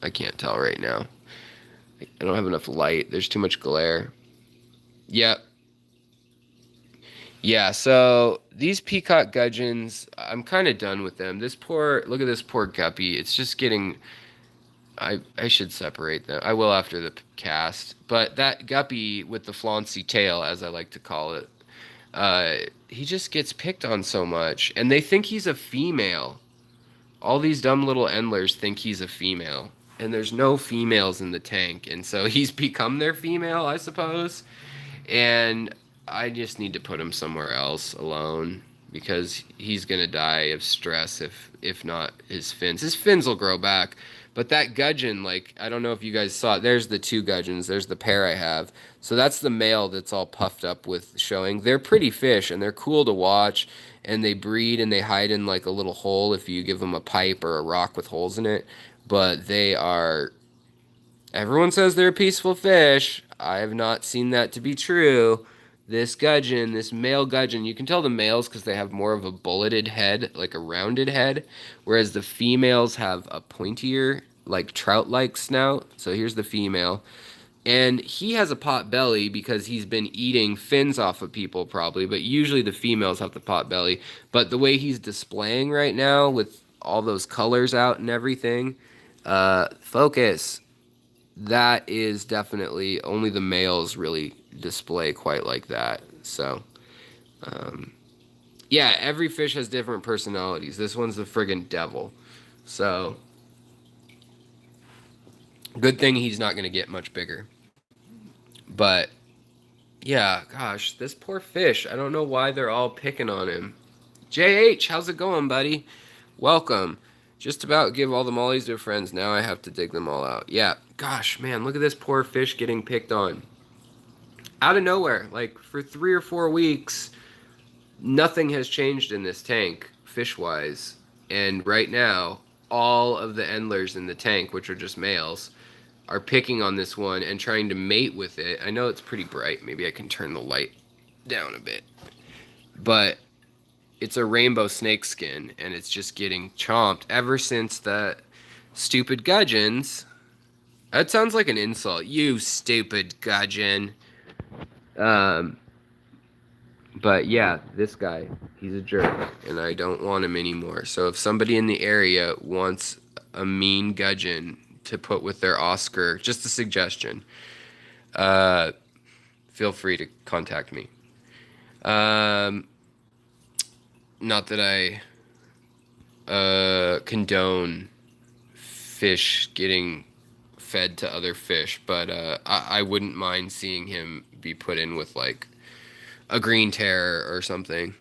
I can't tell right now. I don't have enough light. There's too much glare. Yep. Yeah, so these peacock gudgeons, I'm kind of done with them. Look at this poor guppy. It's just getting, I should separate them. I will after the cast. But that guppy with the flauncy tail, as I like to call it, he just gets picked on so much. And they think he's a female. All these dumb little endlers think he's a female, and there's no females in the tank, and so he's become their female, I suppose. And I just need to put him somewhere else alone because he's gonna die of stress if not his fins. His fins will grow back, but that gudgeon, like I don't know if you guys saw it. There's the two gudgeons. There's the pair I have. So that's the male that's all puffed up with showing. They're pretty fish and they're cool to watch, and they breed and they hide in like a little hole if you give them a pipe or a rock with holes in it. But they are. Everyone says they're a peaceful fish. I have not seen that to be true. This gudgeon, this male gudgeon, you can tell the males because they have more of a bulleted head, like a rounded head, whereas the females have a pointier, like trout-like snout. So here's the female. And he has a pot belly because he's been eating fins off of people probably, but usually the females have the pot belly. But the way he's displaying right now with all those colors out and everything, focus, that is definitely only the males really display quite like that. So, yeah, every fish has different personalities. This one's the friggin' devil. So, good thing he's not going to get much bigger. But, yeah, gosh, this poor fish. I don't know why they're all picking on him. JH, how's it going, buddy? Welcome. Just about give all the mollies to friends. Now I have to dig them all out. Yeah, gosh, man, look at this poor fish getting picked on. Out of nowhere, like for 3 or 4 weeks, nothing has changed in this tank, fish-wise. And right now, all of the endlers in the tank, which are just males, are picking on this one and trying to mate with it. I know it's pretty bright. Maybe I can turn the light down a bit. But it's a rainbow snakeskin, and it's just getting chomped ever since the stupid gudgeons. That sounds like an insult. You stupid gudgeon. But yeah, this guy, he's a jerk, and I don't want him anymore. So if somebody in the area wants a mean gudgeon to put with their Oscar, just a suggestion, feel free to contact me. Not that I condone fish getting fed to other fish, but I wouldn't mind seeing him be put in with like a green terror or something,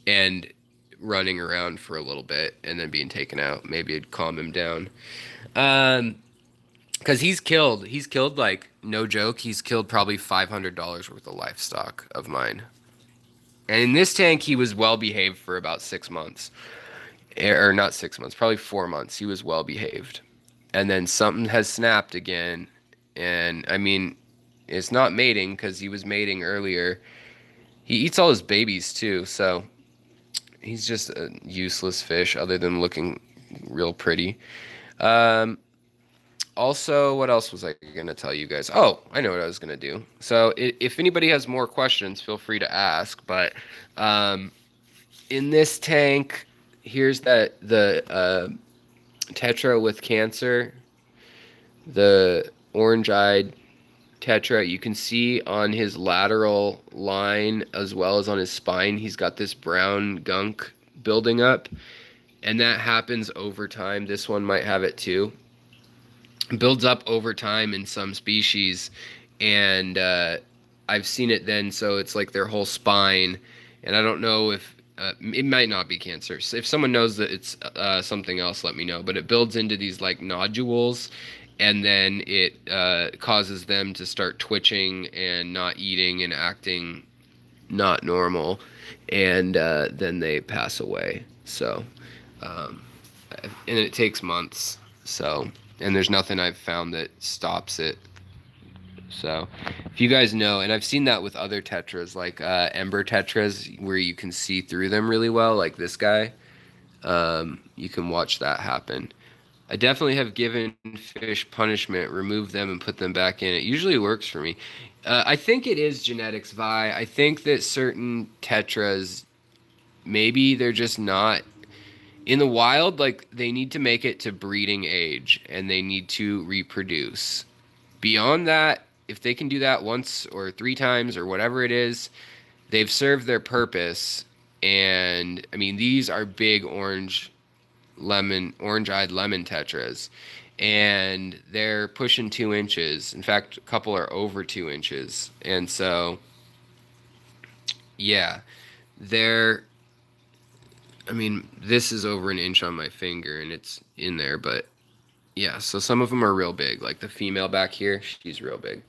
and running around for a little bit and then being taken out. Maybe it'd calm him down. Um, because he's killed like no joke, he's killed probably $500 worth of livestock of mine. And in this tank, he was well behaved for about 6 months, or not 6 months, probably 4 months. He was well behaved, and then something has snapped again, and I mean, it's not mating because he was mating earlier. He eats all his babies too, so he's just a useless fish other than looking real pretty. Um, Also, what else was I going to tell you guys? Oh, I know what I was going to do. So, if anybody has more questions, feel free to ask. But um, in this tank, here's the tetra with cancer, the orange-eyed tetra. You can see on his lateral line as well as on his spine, he's got this brown gunk building up, and that happens over time. This one might have it too. Builds up over time in some species, and I've seen it then, so it's like their whole spine, and I don't know if it might not be cancer. So if someone knows that it's something else, let me know. But it builds into these like nodules, and then it causes them to start twitching and not eating and acting not normal, and then they pass away. So, um, and it takes months. So, and there's nothing I've found that stops it. So, if you guys know, and I've seen that with other tetras, like ember tetras, where you can see through them really well, like this guy. You can watch that happen. I definitely have given fish punishment, removed them, and put them back in. It usually works for me. I think it is genetics, Vi. I think that certain tetras, maybe they're just not in the wild. Like they need to make it to breeding age, and they need to reproduce. Beyond that, if they can do that once or 3 times or whatever it is, they've served their purpose. And I mean, these are big orange-eyed lemon tetras, and they're pushing 2 inches. In fact, a couple are over 2 inches. And so, yeah, they're, I mean, this is over an inch on my finger and it's in there, but yeah, so some of them are real big. Like the female back here, she's real big.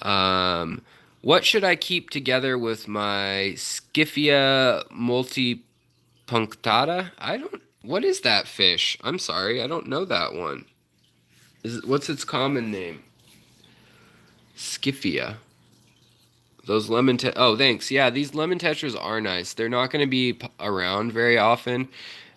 Um, what should I keep together with my Scyphia multipunctata? What is that fish? I'm sorry, I don't know that one. What's its common name? Scyphia. Those oh, thanks. Yeah, these lemon tetras are nice. They're not going to be around very often.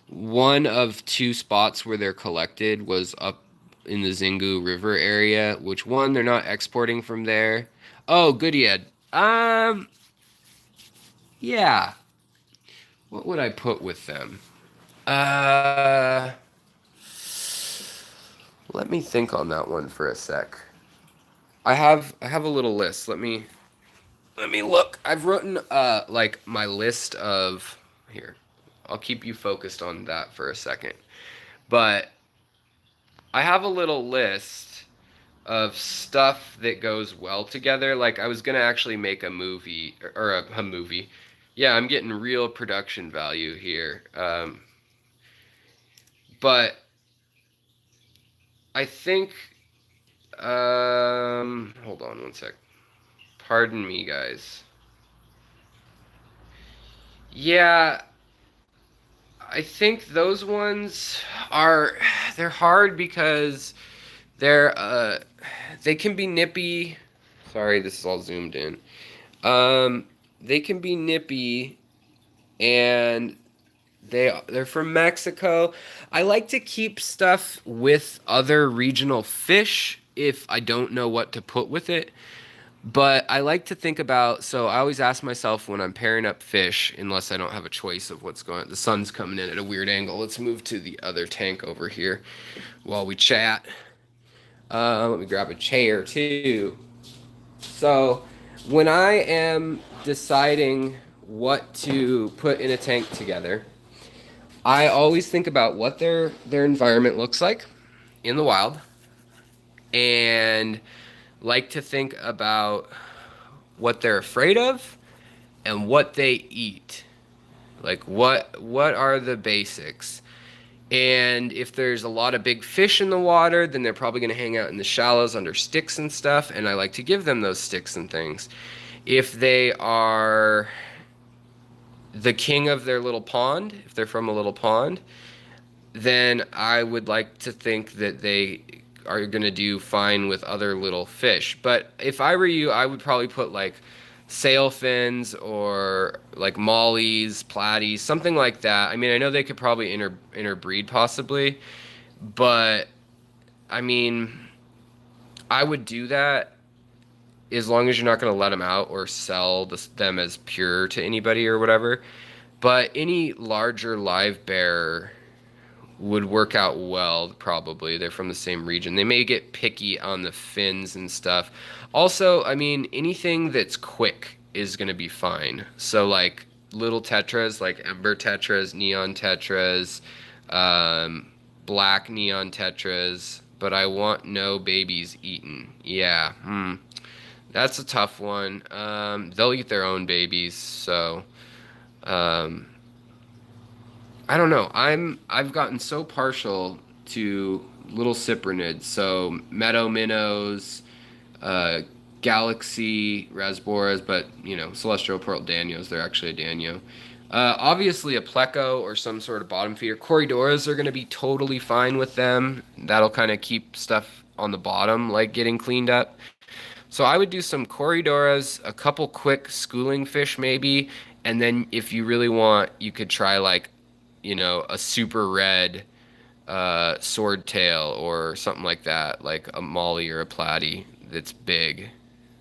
One of 2 spots where they're collected was up in the Xingu River area, which one they're not exporting from there. Oh, Goodyead. Yeah. What would I put with them? Let me think on that one for a sec. I have a little list. Let me look. I've written like my list of here. I'll keep you focused on that for a second. But I have a little list of stuff that goes well together. Like I was gonna actually make a movie or a movie. Yeah, I'm getting real production value here. But I think hold on one sec. Pardon me, guys. Yeah, I think those ones are they're hard because they're they can be nippy. Sorry, this is all zoomed in. They can be nippy, and they're from Mexico. I like to keep stuff with other regional fish if I don't know what to put with it. But I like to think about, so I always ask myself when I'm pairing up fish, unless I don't have a choice of what's going on. The sun's coming in at a weird angle. Let's move to the other tank over here while we chat. Let me grab a chair too. So when I am deciding what to put in a tank together, I always think about what their environment looks like. in the wild and like to think about what they're afraid of and what they eat. Like what are the basics? And if there's a lot of big fish in the water, then they're probably going to hang out in the shallows under sticks and stuff, and I like to give them those sticks and things. If they are the king of their little pond, if they're from a little pond, then I would like to think that they are going to do fine with other little fish. But if I were you, I would probably put like sailfins or like mollies, platies, something like that. I mean, I know they could probably interbreed possibly, but I mean, I would do that as long as you're not going to let them out or sell them as pure to anybody or whatever. But any larger live bear would work out well, probably. They're from the same region. They may get picky on the fins and stuff. Also, I mean, anything that's quick is going to be fine. So, like little tetras, like ember tetras, neon tetras, um, black neon tetras, but I want no babies eaten. Yeah, that's a tough one. They'll eat their own babies, so. Um, I don't know. I've gotten so partial to little cyprinids, so meadow minnows, uh, galaxy rasboras, but celestial pearl danios. They're actually a danio. Obviously, a pleco or some sort of bottom feeder. Corridoras are going to be totally fine with them. That'll kind of keep stuff on the bottom like getting cleaned up. So I would do some corridoras, a couple quick schooling fish maybe, and then if you really want, you could try like a super red swordtail or something like that, like a molly or a platy that's big,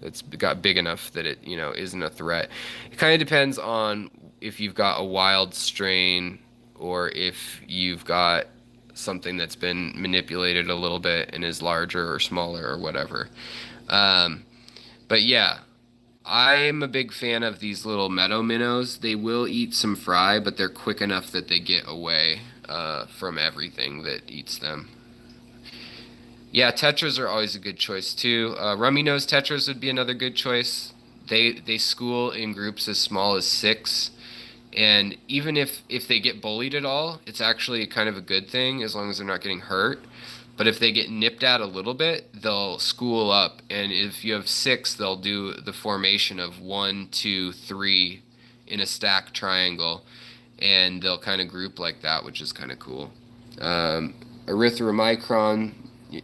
that's got big enough that it, isn't a threat. It kind of depends on if you've got a wild strain or if you've got something that's been manipulated a little bit and is larger or smaller or whatever. Um, but yeah, I'm a big fan of these little meadow minnows. They will eat some fry, but they're quick enough that they get away from everything that eats them. Yeah, tetras are always a good choice too. Rummy nose tetras would be another good choice. They school in groups as small as 6, and even if they get bullied at all, it's actually kind of a good thing as long as they're not getting hurt. But if they get nipped at a little bit, they'll school up. And if you have 6, they'll do the formation of 1, 2, 3 in a stack triangle. And they'll kind of group like that, which is kind of cool. Erythromicron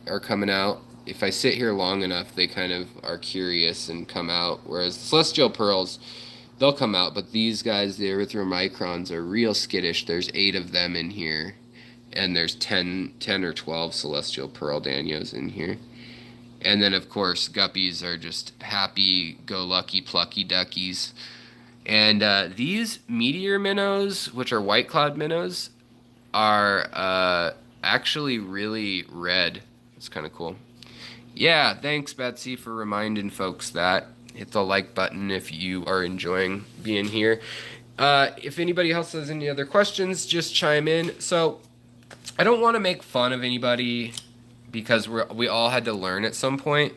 are coming out. If I sit here long enough, they kind of are curious and come out. Whereas celestial pearls, they'll come out. But these guys, the erythromicrons, are real skittish. There's 8 of them in here. And there's 10 or 12 celestial pearl danios in here. And then, of course, guppies are just happy-go-lucky, plucky duckies. And these meteor minnows, which are white cloud minnows, are actually really red. It's kind of cool. Yeah, thanks, Betsy, for reminding folks that. Hit the like button if you are enjoying being here. If anybody else has any other questions, just chime in. So, I don't want to make fun of anybody because we all had to learn at some point,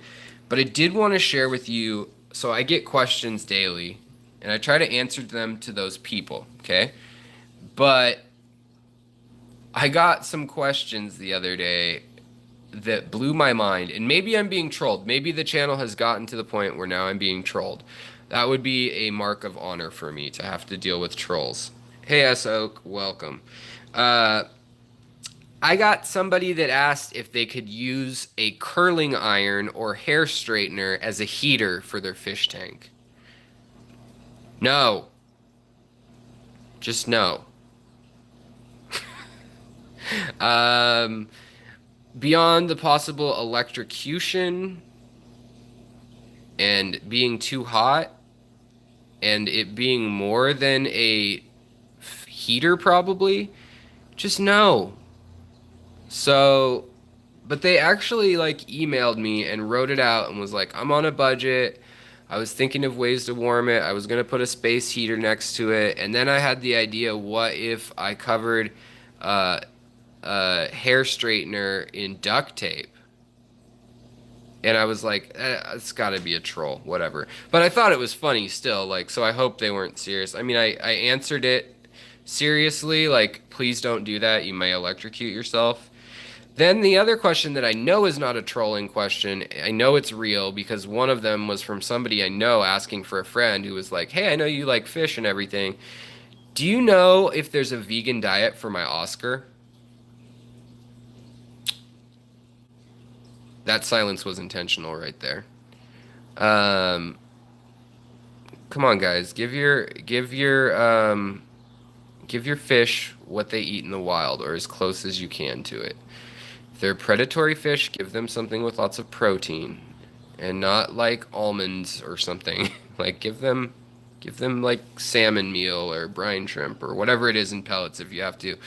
but I did want to share with you. So I get questions daily, and I try to answer them to those people, okay? But I got some questions the other day that blew my mind, and maybe I'm being trolled. Maybe the channel has gotten to the point where now I'm being trolled. That would be a mark of honor for me to have to deal with trolls. Hey, S. Oak, welcome. I got somebody that asked if they could use a curling iron or hair straightener as a heater for their fish tank. No. Just no. Beyond the possible electrocution and being too hot and it being more than a heater probably, just no. So, but they actually like emailed me and wrote it out and was like, I'm on a budget. I was thinking of ways to warm it. I was going to put a space heater next to it. And then I had the idea, what if I covered hair straightener in duct tape. And I was like, it's got to be a troll, whatever. But I thought it was funny still, like, so I hope they weren't serious. I mean, I answered it seriously, like, please don't do that. You may electrocute yourself. Then the other question that I know is not a trolling question, I know it's real because one of them was from somebody I know asking for a friend who was like, hey, I know you like fish and everything. Do you know if there's a vegan diet for my Oscar? That silence was intentional right there. Um, Come on, guys, give your fish what they eat in the wild or as close as you can to it. If they're predatory fish, give them something with lots of protein and not like almonds or something. Like give them like salmon meal or brine shrimp or whatever it is in pellets if you have to.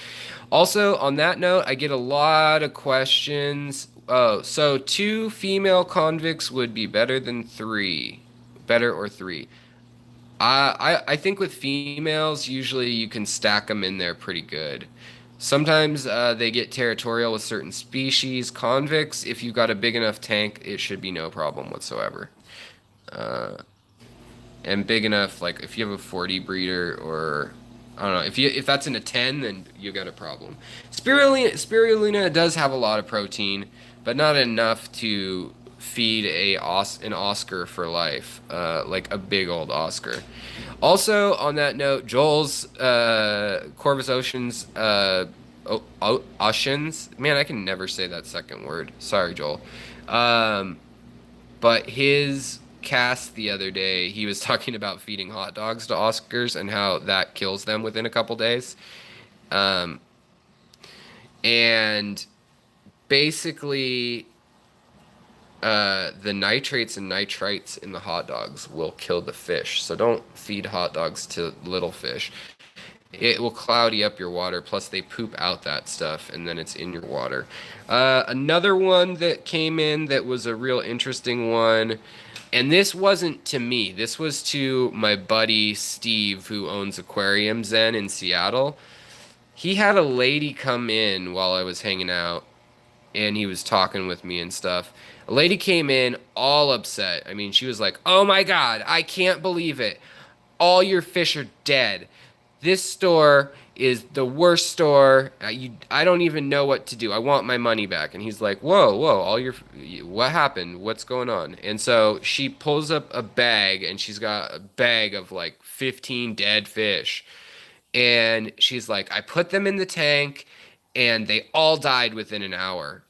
Also, on that note, I get a lot of questions. Oh, so two female convicts would be better than three. Better or three. I think with females, usually you can stack them in there pretty good. Sometimes they get territorial with certain species. Convicts, if you've got a big enough tank, it should be no problem whatsoever. Uh, and big enough, like if you have a 40 breeder or I don't know, if that's in a 10, then you got a problem. Spirulina does have a lot of protein, but not enough to feed an Oscar for life, like a big old Oscar. Also, on that note, Joel's Corvus Oceans, Oceans. Man, I can never say that second word. Sorry, Joel. Um, but his cast the other day, he was talking about feeding hot dogs to Oscars and how that kills them within a couple days. Um, and basically, the nitrates and nitrites in the hot dogs will kill the fish. So don't feed hot dogs to little fish. It will cloudy up your water. Plus, they poop out that stuff, and then it's in your water. Another one that came in that was a real interesting one, and this wasn't to me. This was to my buddy Steve, who owns Aquarium Zen in Seattle. He had a lady come in while I was hanging out, and he was talking with me and stuff. A lady came in all upset. I mean, she was like, "Oh my God, I can't believe it. All your fish are dead. This store is the worst store. I don't even know what to do. I want my money back." And he's like, "Whoa, whoa, what happened? What's going on?" And so she pulls up a bag and she's got a bag of like 15 dead fish. And she's like, "I put them in the tank and they all died within an hour."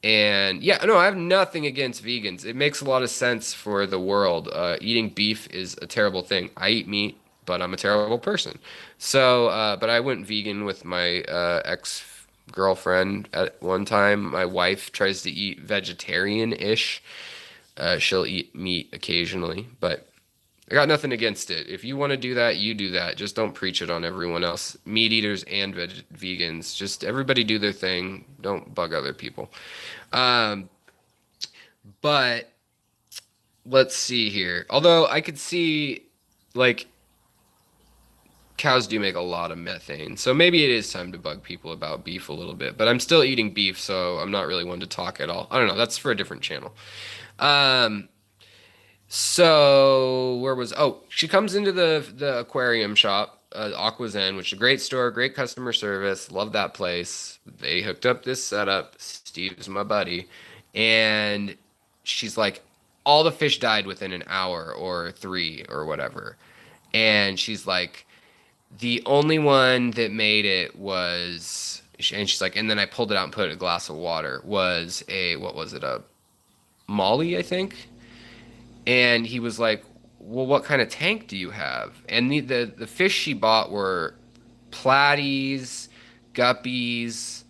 And yeah, no, I have nothing against vegans. It makes a lot of sense for the world. Eating beef is a terrible thing. I eat meat, but I'm a terrible person. So, but I went vegan with my ex-girlfriend at one time. My wife tries to eat vegetarian-ish. She'll eat meat occasionally, but I got nothing against it. If you want to do that, you do that. Just don't preach it on everyone else. Meat eaters and vegans, just everybody do their thing. Don't bug other people. Um, but let's see here. Although I could see, like, cows do make a lot of methane, so maybe it is time to bug people about beef a little bit. But I'm still eating beef, so I'm not really one to talk at all. I don't know. That's for a different channel. Um, So where was she comes into the aquarium shop, Aqua Zen, which is a great store, great customer service. Love that place. They hooked up this setup. Steve's my buddy, and she's like, all the fish died within an hour or three or whatever, and she's like, the only one that made it was, and she's like, and then I pulled it out and put it in a glass of water. Was a what was it, a Molly, I think. And he was like, "Well, what kind of tank do you have?" And the fish she bought were platies, guppies,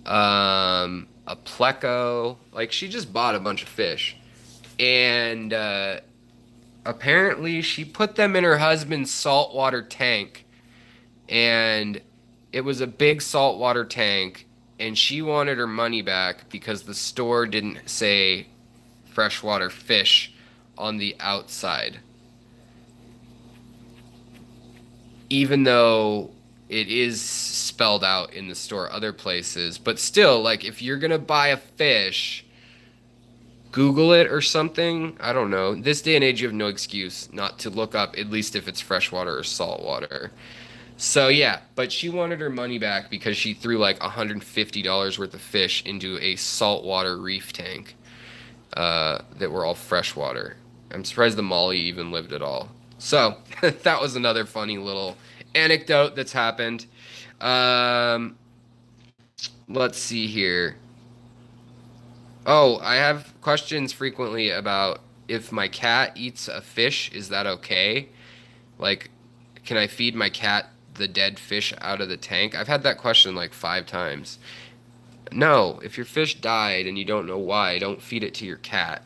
a pleco. Like she just bought a bunch of fish, and apparently she put them in her husband's saltwater tank, and it was a big saltwater tank, and she wanted her money back because the store didn't say freshwater fish on the outside, even though it is spelled out in the store other places, but still, like if you're gonna buy a fish, Google it or something. I don't know. This day and age, you have no excuse not to look up, at least if it's freshwater or saltwater. So yeah, but she wanted her money back because she threw like $150 worth of fish into a saltwater reef tank that were all freshwater. I'm surprised the molly even lived at all. So that was another funny little anecdote that's happened. Um, let's see here. Oh, I have questions frequently about if my cat eats a fish, is that okay? Like, can I feed my cat the dead fish out of the tank? I've had that question like 5 times. No, if your fish died and you don't know why, don't feed it to your cat.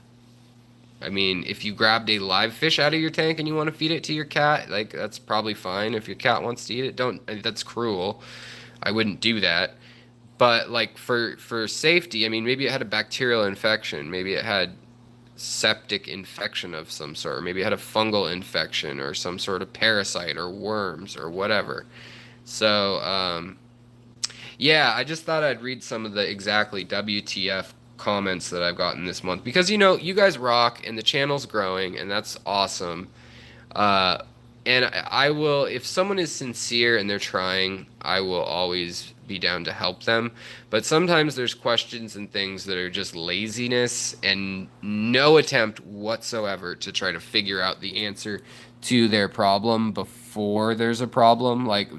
I mean, if you grabbed a live fish out of your tank and you want to feed it to your cat, like that's probably fine. If your cat wants to eat it, don't. That's cruel. I wouldn't do that. But like for safety, I mean, maybe it had a bacterial infection. Maybe it had septic infection of some sort. Maybe it had a fungal infection or some sort of parasite or worms or whatever. So, yeah, I just thought I'd read some of the exactly WTF comments that I've gotten this month because you guys rock and the channel's growing and that's awesome. Uh, and I will, if someone is sincere and they're trying, I will always be down to help them. But sometimes there's questions and things that are just laziness and no attempt whatsoever to try to figure out the answer to their problem before there's a problem, like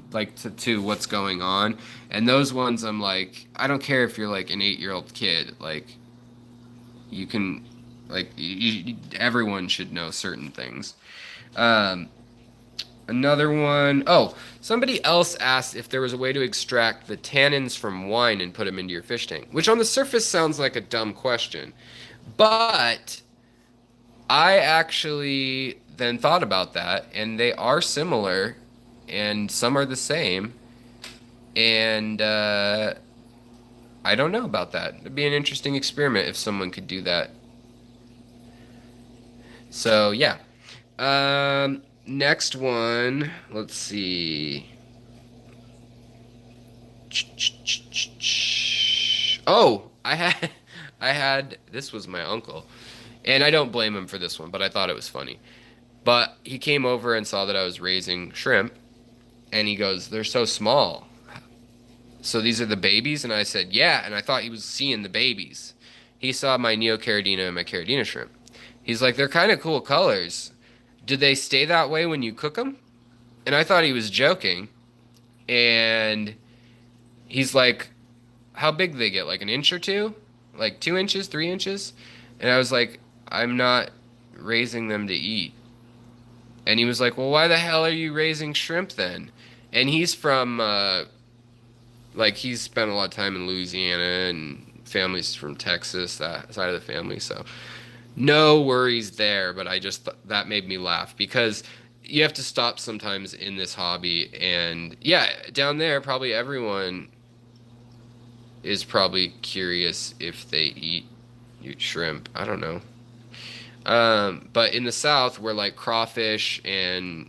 to what's going on. And those ones, I'm like, I don't care if you're like an 8-year-old kid, like you can, like everyone should know certain things. Um, Another one, oh, somebody else asked if there was a way to extract the tannins from wine and put them into your fish tank, which on the surface sounds like a dumb question. But I actually then thought about that, and they are similar, and some are the same. And I don't know about that. It'd be an interesting experiment if someone could do that. So, yeah. Next one, let's see. Oh, this was my uncle. And I don't blame him for this one, but I thought it was funny. But he came over and saw that I was raising shrimp, and he goes, "They're so small. So these are the babies?" And I said, "Yeah." And I thought he was seeing the babies. He saw my neocaridina and my caridina shrimp. He's like, "They're kind of cool colors. Do they stay that way when you cook them?" And I thought he was joking. And he's like, "How big do they get? Like an inch or two? Like 2 inches, 3 inches?" And I was like, "I'm not raising them to eat." And he was like, "Well, why the hell are you raising shrimp then?" And he's from, like, he's spent a lot of time in Louisiana and families from Texas, that side of the family. So no worries there. But that made me laugh because you have to stop sometimes in this hobby. And yeah, down there, probably everyone is probably curious if they eat shrimp. I don't know. But in the South, where like crawfish and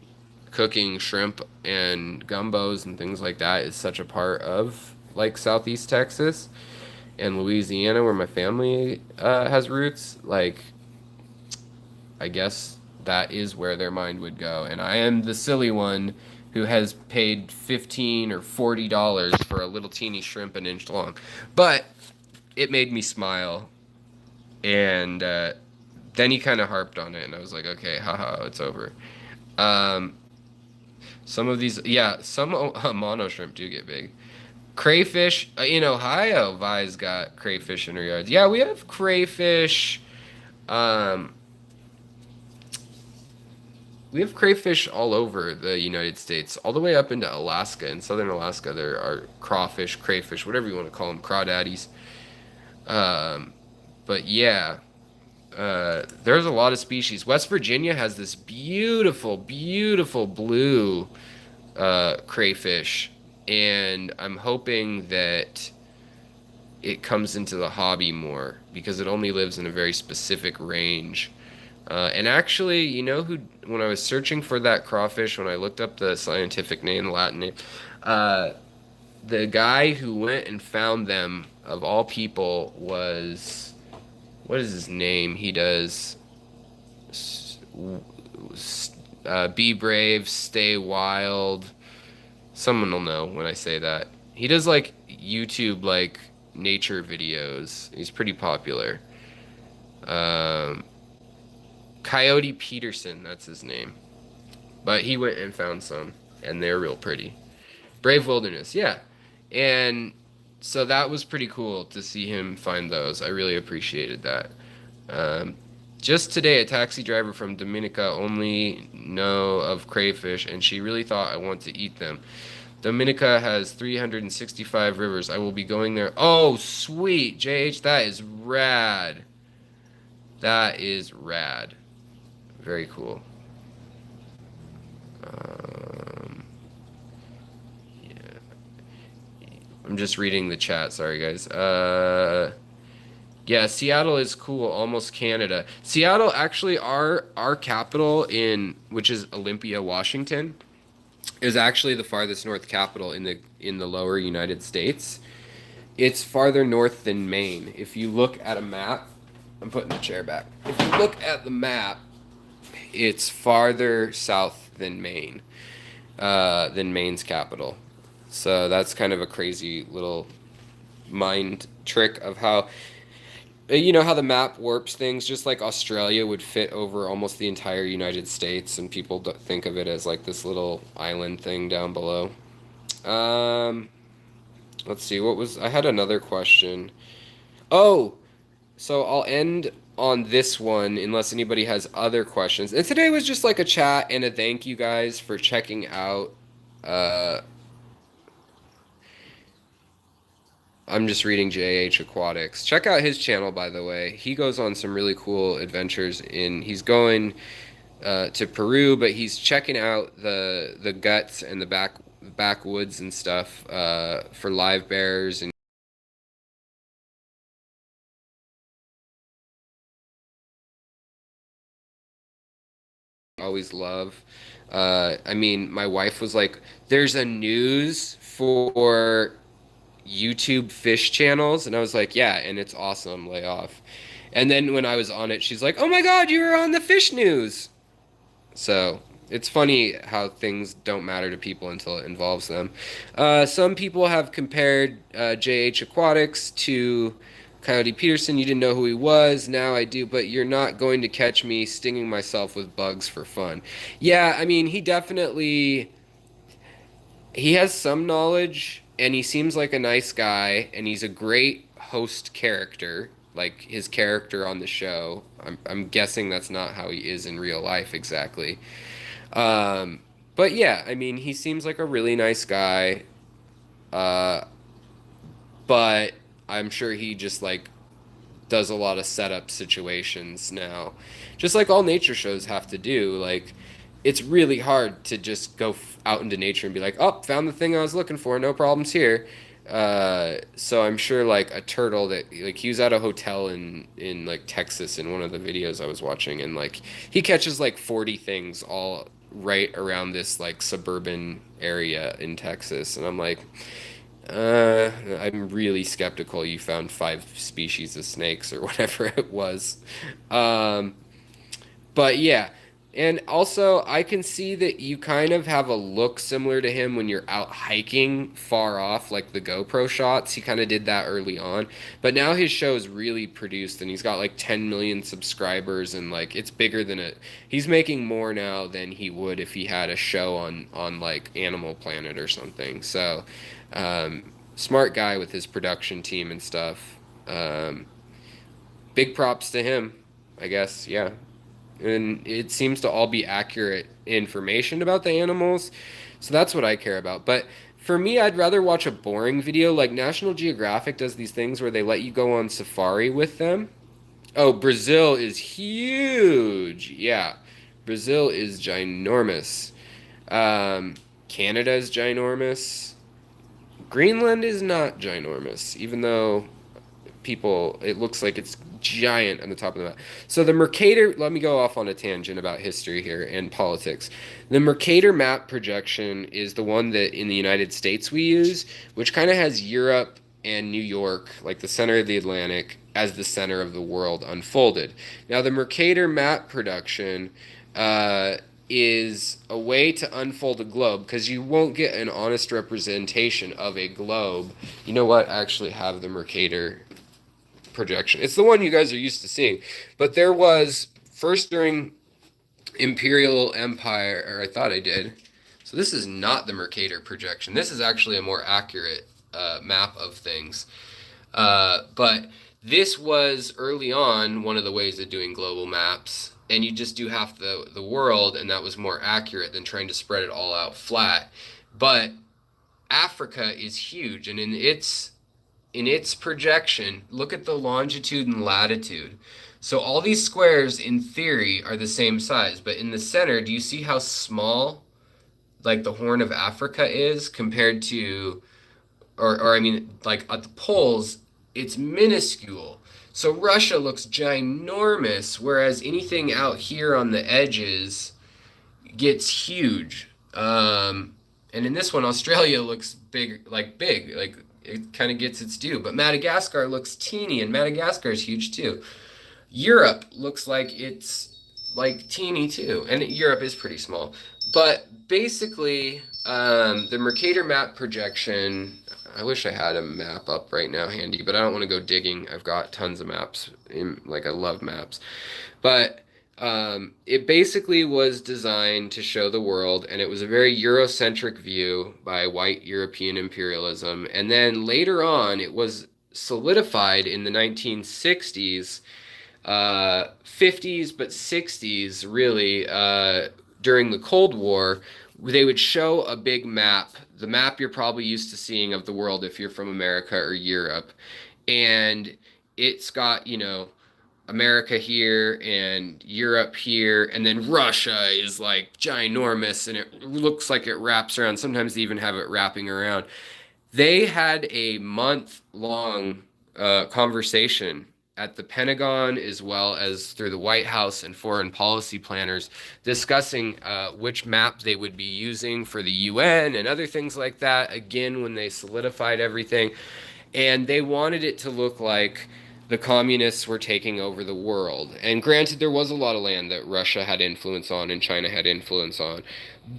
cooking shrimp and gumbos and things like that is such a part of like Southeast Texas and Louisiana, where my family has roots, like I guess that is where their mind would go. And I am the silly one who has paid $15 or $40 for a little teeny shrimp an inch long. But it made me smile. And then he kind of harped on it, and I was like, okay, haha, it's over. Um, some of these, yeah, some mono shrimp do get big. Crayfish in Ohio, Vi's got crayfish in her yards. Yeah, we have crayfish. Um, we have crayfish all over the United States, all the way up into Alaska. In southern Alaska, there are crawfish, crayfish, whatever you want to call them, crawdaddies. Um, but yeah, there's a lot of species. West Virginia has this beautiful, beautiful blue crayfish, and I'm hoping that it comes into the hobby more because it only lives in a very specific range. And actually, when I was searching for that crawfish, when I looked up the scientific name, the Latin name, Uh, the guy who went and found them, of all people, was what is his name? He does Be Brave, Stay Wild. Someone will know when I say that. He does like YouTube like nature videos. He's pretty popular. Um, Coyote Peterson, that's his name. But he went and found some, and they're real pretty. Brave Wilderness, yeah. And so that was pretty cool to see him find those. I really appreciated that. Um, just today, a taxi driver from Dominica only know of crayfish, and she really thought I want to eat them. Dominica has 365 rivers. I will be going there. Oh, sweet, JH, that is rad. That is rad. Very cool. Um, yeah. I'm just reading the chat. Sorry, guys. Yeah, Seattle is cool, almost Canada. Seattle, actually, our capital in which is Olympia, Washington, is actually the farthest north capital in the lower United States. It's farther north than Maine. If you look at a map, I'm putting the chair back. If you look at the map, it's farther south than Maine's capital. So that's kind of a crazy little mind trick of how you know how the map warps things, just like Australia would fit over almost the entire United States, and people think of it as like this little island thing down below. Um, let's see, what was I had another question. Oh, so I'll end on this one unless anybody has other questions. And today was just like a chat and a thank you guys for checking out. Uh, I'm just reading JH Aquatics. Check out his channel, by the way. He goes on some really cool adventures. He's going to Peru, but he's checking out the guts and the backwoods and stuff for live bears and always love. I mean, my wife was like, "There's a news for YouTube fish channels," and I was like, "Yeah," and it's awesome. Lay off. And then when I was on it, she's like, "Oh my God, you were on the fish news." So it's funny how things don't matter to people until it involves them. Some people have compared J.H. Aquatics to Coyote Peterson. You didn't know who he was. Now I do, but you're not going to catch me stinging myself with bugs for fun. Yeah, I mean, he has some knowledge, and he seems like a nice guy, and he's a great host character. Like his character on the show. I'm guessing that's not how he is in real life exactly. Um, but yeah, I mean, he seems like a really nice guy. Uh, but I'm sure he just like does a lot of setup situations now. Just like all nature shows have to do. Like, it's really hard to just go out into nature and be like, oh, found the thing I was looking for, no problems here. So I'm sure like a turtle that like he was at a hotel in like Texas in one of the videos I was watching, and like he catches like 40 things all right around this like suburban area in Texas, and I'm like, I'm really skeptical you found 5 species of snakes or whatever it was. Um, but yeah, and also I can see that you kind of have a look similar to him when you're out hiking far off, like the GoPro shots. He kind of did that early on, but now his show is really produced, and he's got like 10 million subscribers, and like it's bigger than it. He's making more now than he would if he had a show on like Animal Planet or something. So, smart guy with his production team and stuff. Um, Big props to him, I guess. Yeah, and it seems to all be accurate information about the animals. So that's what I care about. But for me, I'd rather watch a boring video. Like National Geographic does these things where they let you go on safari with them. Oh, Brazil is huge. Yeah, Brazil is ginormous. Um, Canada is ginormous. Greenland is not ginormous, even though people, it looks like it's giant on the top of the map. So the Mercator, let me go off on a tangent about history here and politics. The Mercator map projection is the one that in the United States we use, which kind of has Europe and New York, like the center of the Atlantic, as the center of the world unfolded. Now, the Mercator map production is a way to unfold a globe because you won't get an honest representation of a globe. You know what? I actually have the Mercator projection. It's the one you guys are used to seeing. But there was, first during Imperial Empire, or I thought I did. So this is not the Mercator projection. This is actually a more accurate map of things. But this was early on one of the ways of doing global maps, and you just do half the world, and that was more accurate than trying to spread it all out flat. But Africa is huge, and in its projection, look at the longitude and latitude. So all these squares, in theory, are the same size, but in the center, do you see how small, like the Horn of Africa is compared to, or I mean, like at the poles, it's minuscule. So Russia looks ginormous, whereas anything out here on the edges gets huge. And in this one, Australia looks big, like it kind of gets its due. But Madagascar looks teeny, and Madagascar is huge too. Europe looks like it's like teeny too, and Europe is pretty small. But basically, the Mercator map projection. I wish I had a map up right now handy, but I don't want to go digging. I've got tons of maps. I love maps. But it basically was designed to show the world, and it was a very Eurocentric view by white European imperialism. And then later on, it was solidified in the 1960s, 50s, but 60s, really, during the Cold War. They would show a big map, the map you're probably used to seeing of the world if you're from America or Europe. And it's got, America here and Europe here, and then Russia is like ginormous and it looks like it wraps around. Sometimes they even have it wrapping around. They had a month-long conversation at the Pentagon as well as through the White House and foreign policy planners discussing which map they would be using for the UN and other things like that, again, when they solidified everything. And they wanted it to look like the communists were taking over the world. And granted, there was a lot of land that Russia had influence on and China had influence on,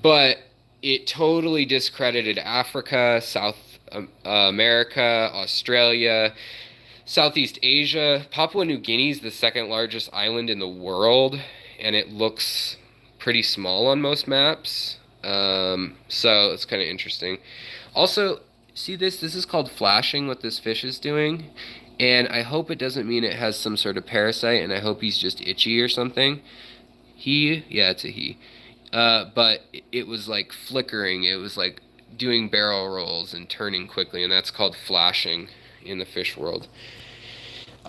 but it totally discredited Africa, South America, Australia, Southeast Asia. Papua New Guinea is the second largest island in the world, and it looks pretty small on most maps. So it's kind of interesting. Also, see this? This is called flashing, what this fish is doing. And I hope it doesn't mean it has some sort of parasite, and I hope he's just itchy or something. Yeah, it's a he. But it was like flickering. It was like doing barrel rolls and turning quickly, and that's called flashing in the fish world.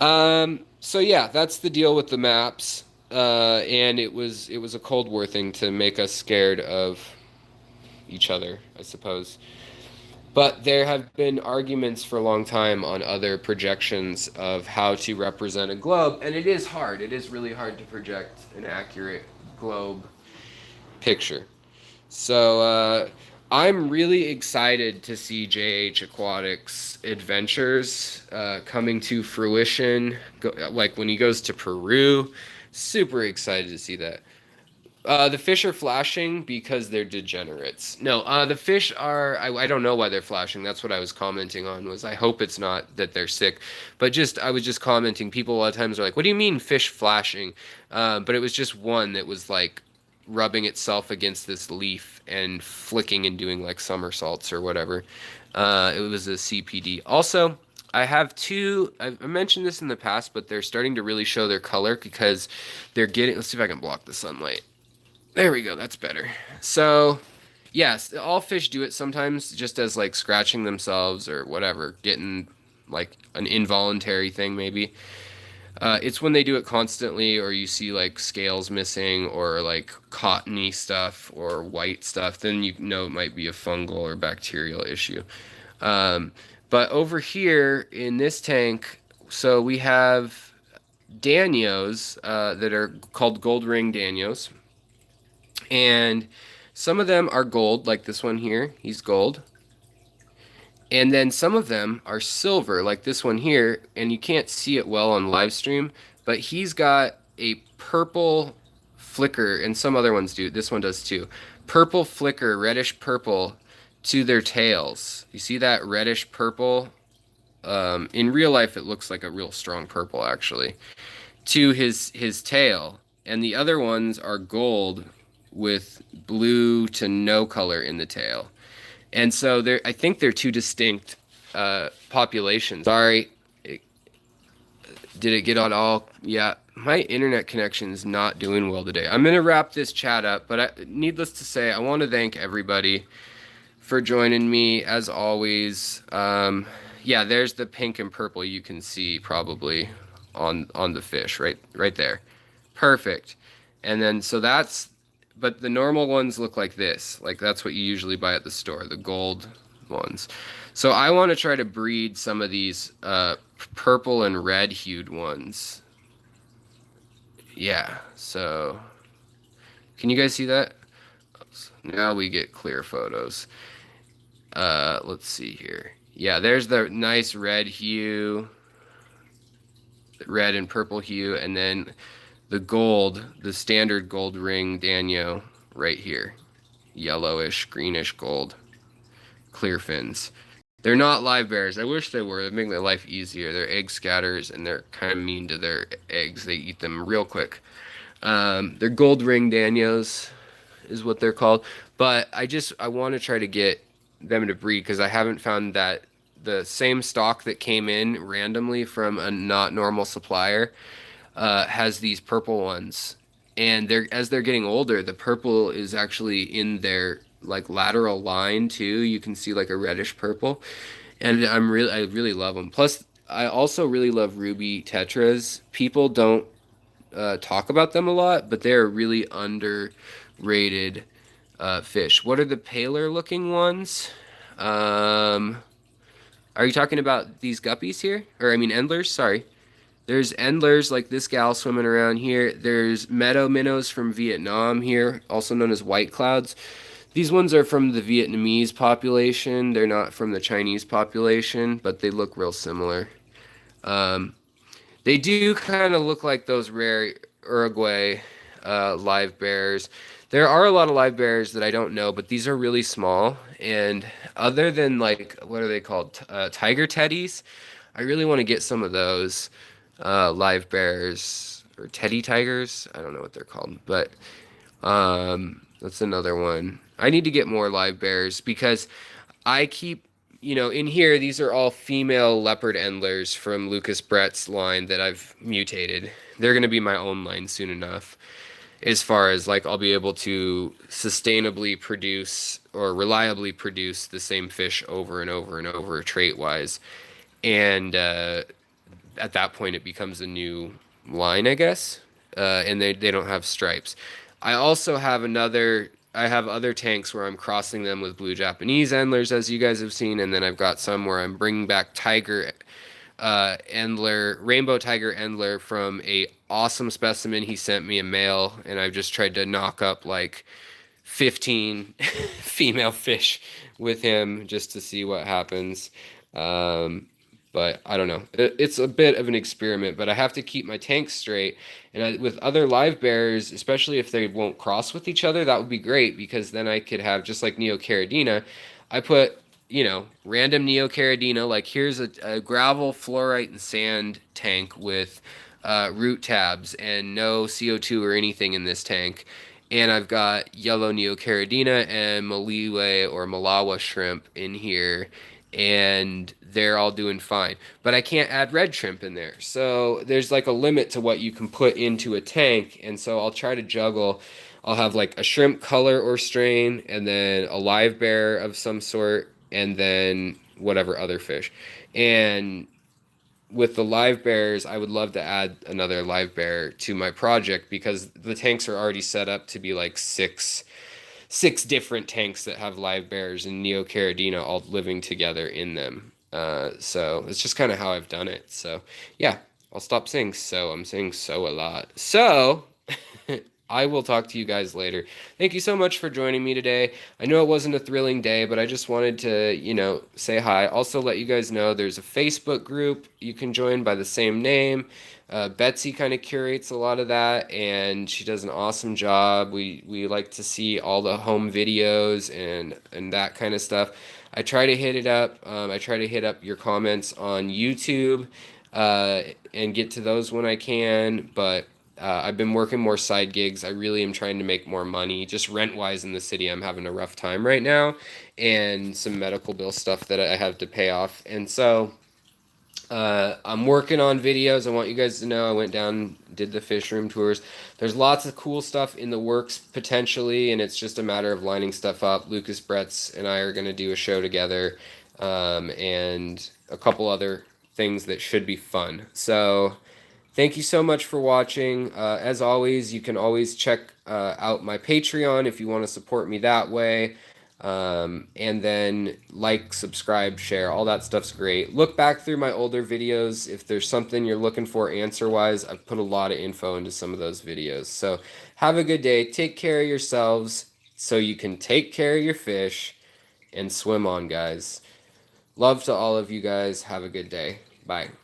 So yeah, that's the deal with the maps. And it was a Cold War thing to make us scared of each other, I suppose. But there have been arguments for a long time on other projections of how to represent a globe, and it is hard. It is really hard to project an accurate globe picture. So I'm really excited to see J.H. Aquatics adventures coming to fruition, like when he goes to Peru. Super excited to see that. The fish are flashing because they're degenerates. No, the fish are, I don't know why they're flashing. That's what I was commenting on, was I hope it's not that they're sick. But I was just commenting. People a lot of times are like, what do you mean fish flashing? But it was just one that was like rubbing itself against this leaf and flicking and doing like somersaults or whatever. It was a CPD. Also, I have two, I've mentioned this in the past, but they're starting to really show their color because they're getting, let's see if I can block the sunlight. There we go, that's better. So, yes, all fish do it sometimes just as like scratching themselves or whatever, getting like an involuntary thing maybe. It's when they do it constantly or you see like scales missing or like cottony stuff or white stuff, then you know it might be a fungal or bacterial issue. But over here in this tank, So we have danios that are called gold ring danios, and some of them are gold, like this one here. He's gold. And then some of them are silver, like this one here, and you can't see it well on live stream, but he's got a purple flicker, and some other ones do. This one does too. Purple flicker, reddish purple to their tails. You see that reddish purple? In real life, it looks like a real strong purple, actually, to his tail. And the other ones are gold with blue to no color in the tail. And so I think they're two distinct populations. Sorry, did it get on all? Yeah, my internet connection is not doing well today. I'm gonna wrap this chat up, but needless to say, I want to thank everybody for joining me as always. Yeah, there's the pink and purple you can see probably on the fish right there. Perfect. And then so that's but the normal ones look like this. Like that's what you usually buy at the store, the gold ones. So I want to try to breed some of these purple and red hued ones. Yeah. So can you guys see that? Now we get clear photos. Let's see here. Yeah, there's the nice red hue, red and purple hue, and then the gold, the standard gold ring Danio right here. Yellowish, greenish gold, clear fins. They're not live bears. I wish they were. It'd make my life easier. They're egg scatters, and they're kind of mean to their eggs. They eat them real quick. They're gold ring Danios, is what they're called. But I want to try to get them to breed because I haven't found that the same stock that came in randomly from a not normal supplier has these purple ones, and as they're getting older, the purple is actually in their like lateral line too. You can see like a reddish purple, and I really love them. Plus, I also really love ruby tetras. People don't talk about them a lot, but they're really underrated fish. What are the paler looking ones? Um, are you talking about these guppies here? Or I mean endlers, sorry. There's endlers like this gal swimming around here. There's meadow minnows from Vietnam here, also known as white clouds. These ones are from the Vietnamese population. They're not from the Chinese population, but they look real similar. Um, they do kind of look like those rare Uruguay live bears. There are a lot of live bears that I don't know, but these are really small. And other than like, what are they called? Tiger teddies. I really want to get some of those live bears or teddy tigers. I don't know what they're called, but that's another one. I need to get more live bears because I keep, in here, these are all female leopard endlers from Lucas Brett's line that I've mutated. They're going to be my own line soon enough. As far as like I'll be able to sustainably produce or reliably produce the same fish over and over and over trait wise. And at that point it becomes a new line, I guess. And they don't have stripes. I have other tanks where I'm crossing them with blue Japanese endlers, as you guys have seen, and then I've got some where I'm bringing back tiger endler, rainbow tiger endler from a awesome specimen he sent me in mail, and I've just tried to knock up like 15 female fish with him just to see what happens. But I don't know. It's a bit of an experiment, but I have to keep my tanks straight. And with other live bears, especially if they won't cross with each other, that would be great because then I could have, just like Neocaridina, I put, random Neocaridina, like here's a gravel, fluorite, and sand tank with root tabs and no CO2 or anything in this tank. And I've got yellow Neocaridina and Maliwe or Malawa shrimp in here, and they're all doing fine. But I can't add red shrimp in there. So there's like a limit to what you can put into a tank. And so I'll try to juggle. I'll have like a shrimp color or strain, and then a live bear of some sort, and then whatever other fish. And with the live bears, I would love to add another live bear to my project because the tanks are already set up to be like six different tanks that have live bears and Neocaridina all living together in them. So it's just kind of how I've done it. So yeah, I'll stop saying so. I'm saying so a lot. So I will talk to you guys later. Thank you so much for joining me today. I know it wasn't a thrilling day, but I just wanted to, say hi. Also, let you guys know there's a Facebook group you can join by the same name. Betsy kind of curates a lot of that, and she does an awesome job. We like to see all the home videos and that kind of stuff. I try to hit it up. I try to hit up your comments on YouTube uh, and get to those when I can. But I've been working more side gigs. I really am trying to make more money. Just rent wise in the city, I'm having a rough time right now, and some medical bill stuff that I have to pay off. And so I'm working on videos. I want you guys to know I went down, did the fish room tours. There's lots of cool stuff in the works potentially, and it's just a matter of lining stuff up. Lucas Bretz and I are going to do a show together, and a couple other things that should be fun. So thank you so much for watching. As always, you can always check out my Patreon if you want to support me that way. And then like, subscribe, share, all that stuff's great. Look back through my older videos. If there's something you're looking for answer wise, I've put a lot of info into some of those videos. So have a good day. Take care of yourselves so you can take care of your fish and swim on, guys. Love to all of you guys. Have a good day. Bye.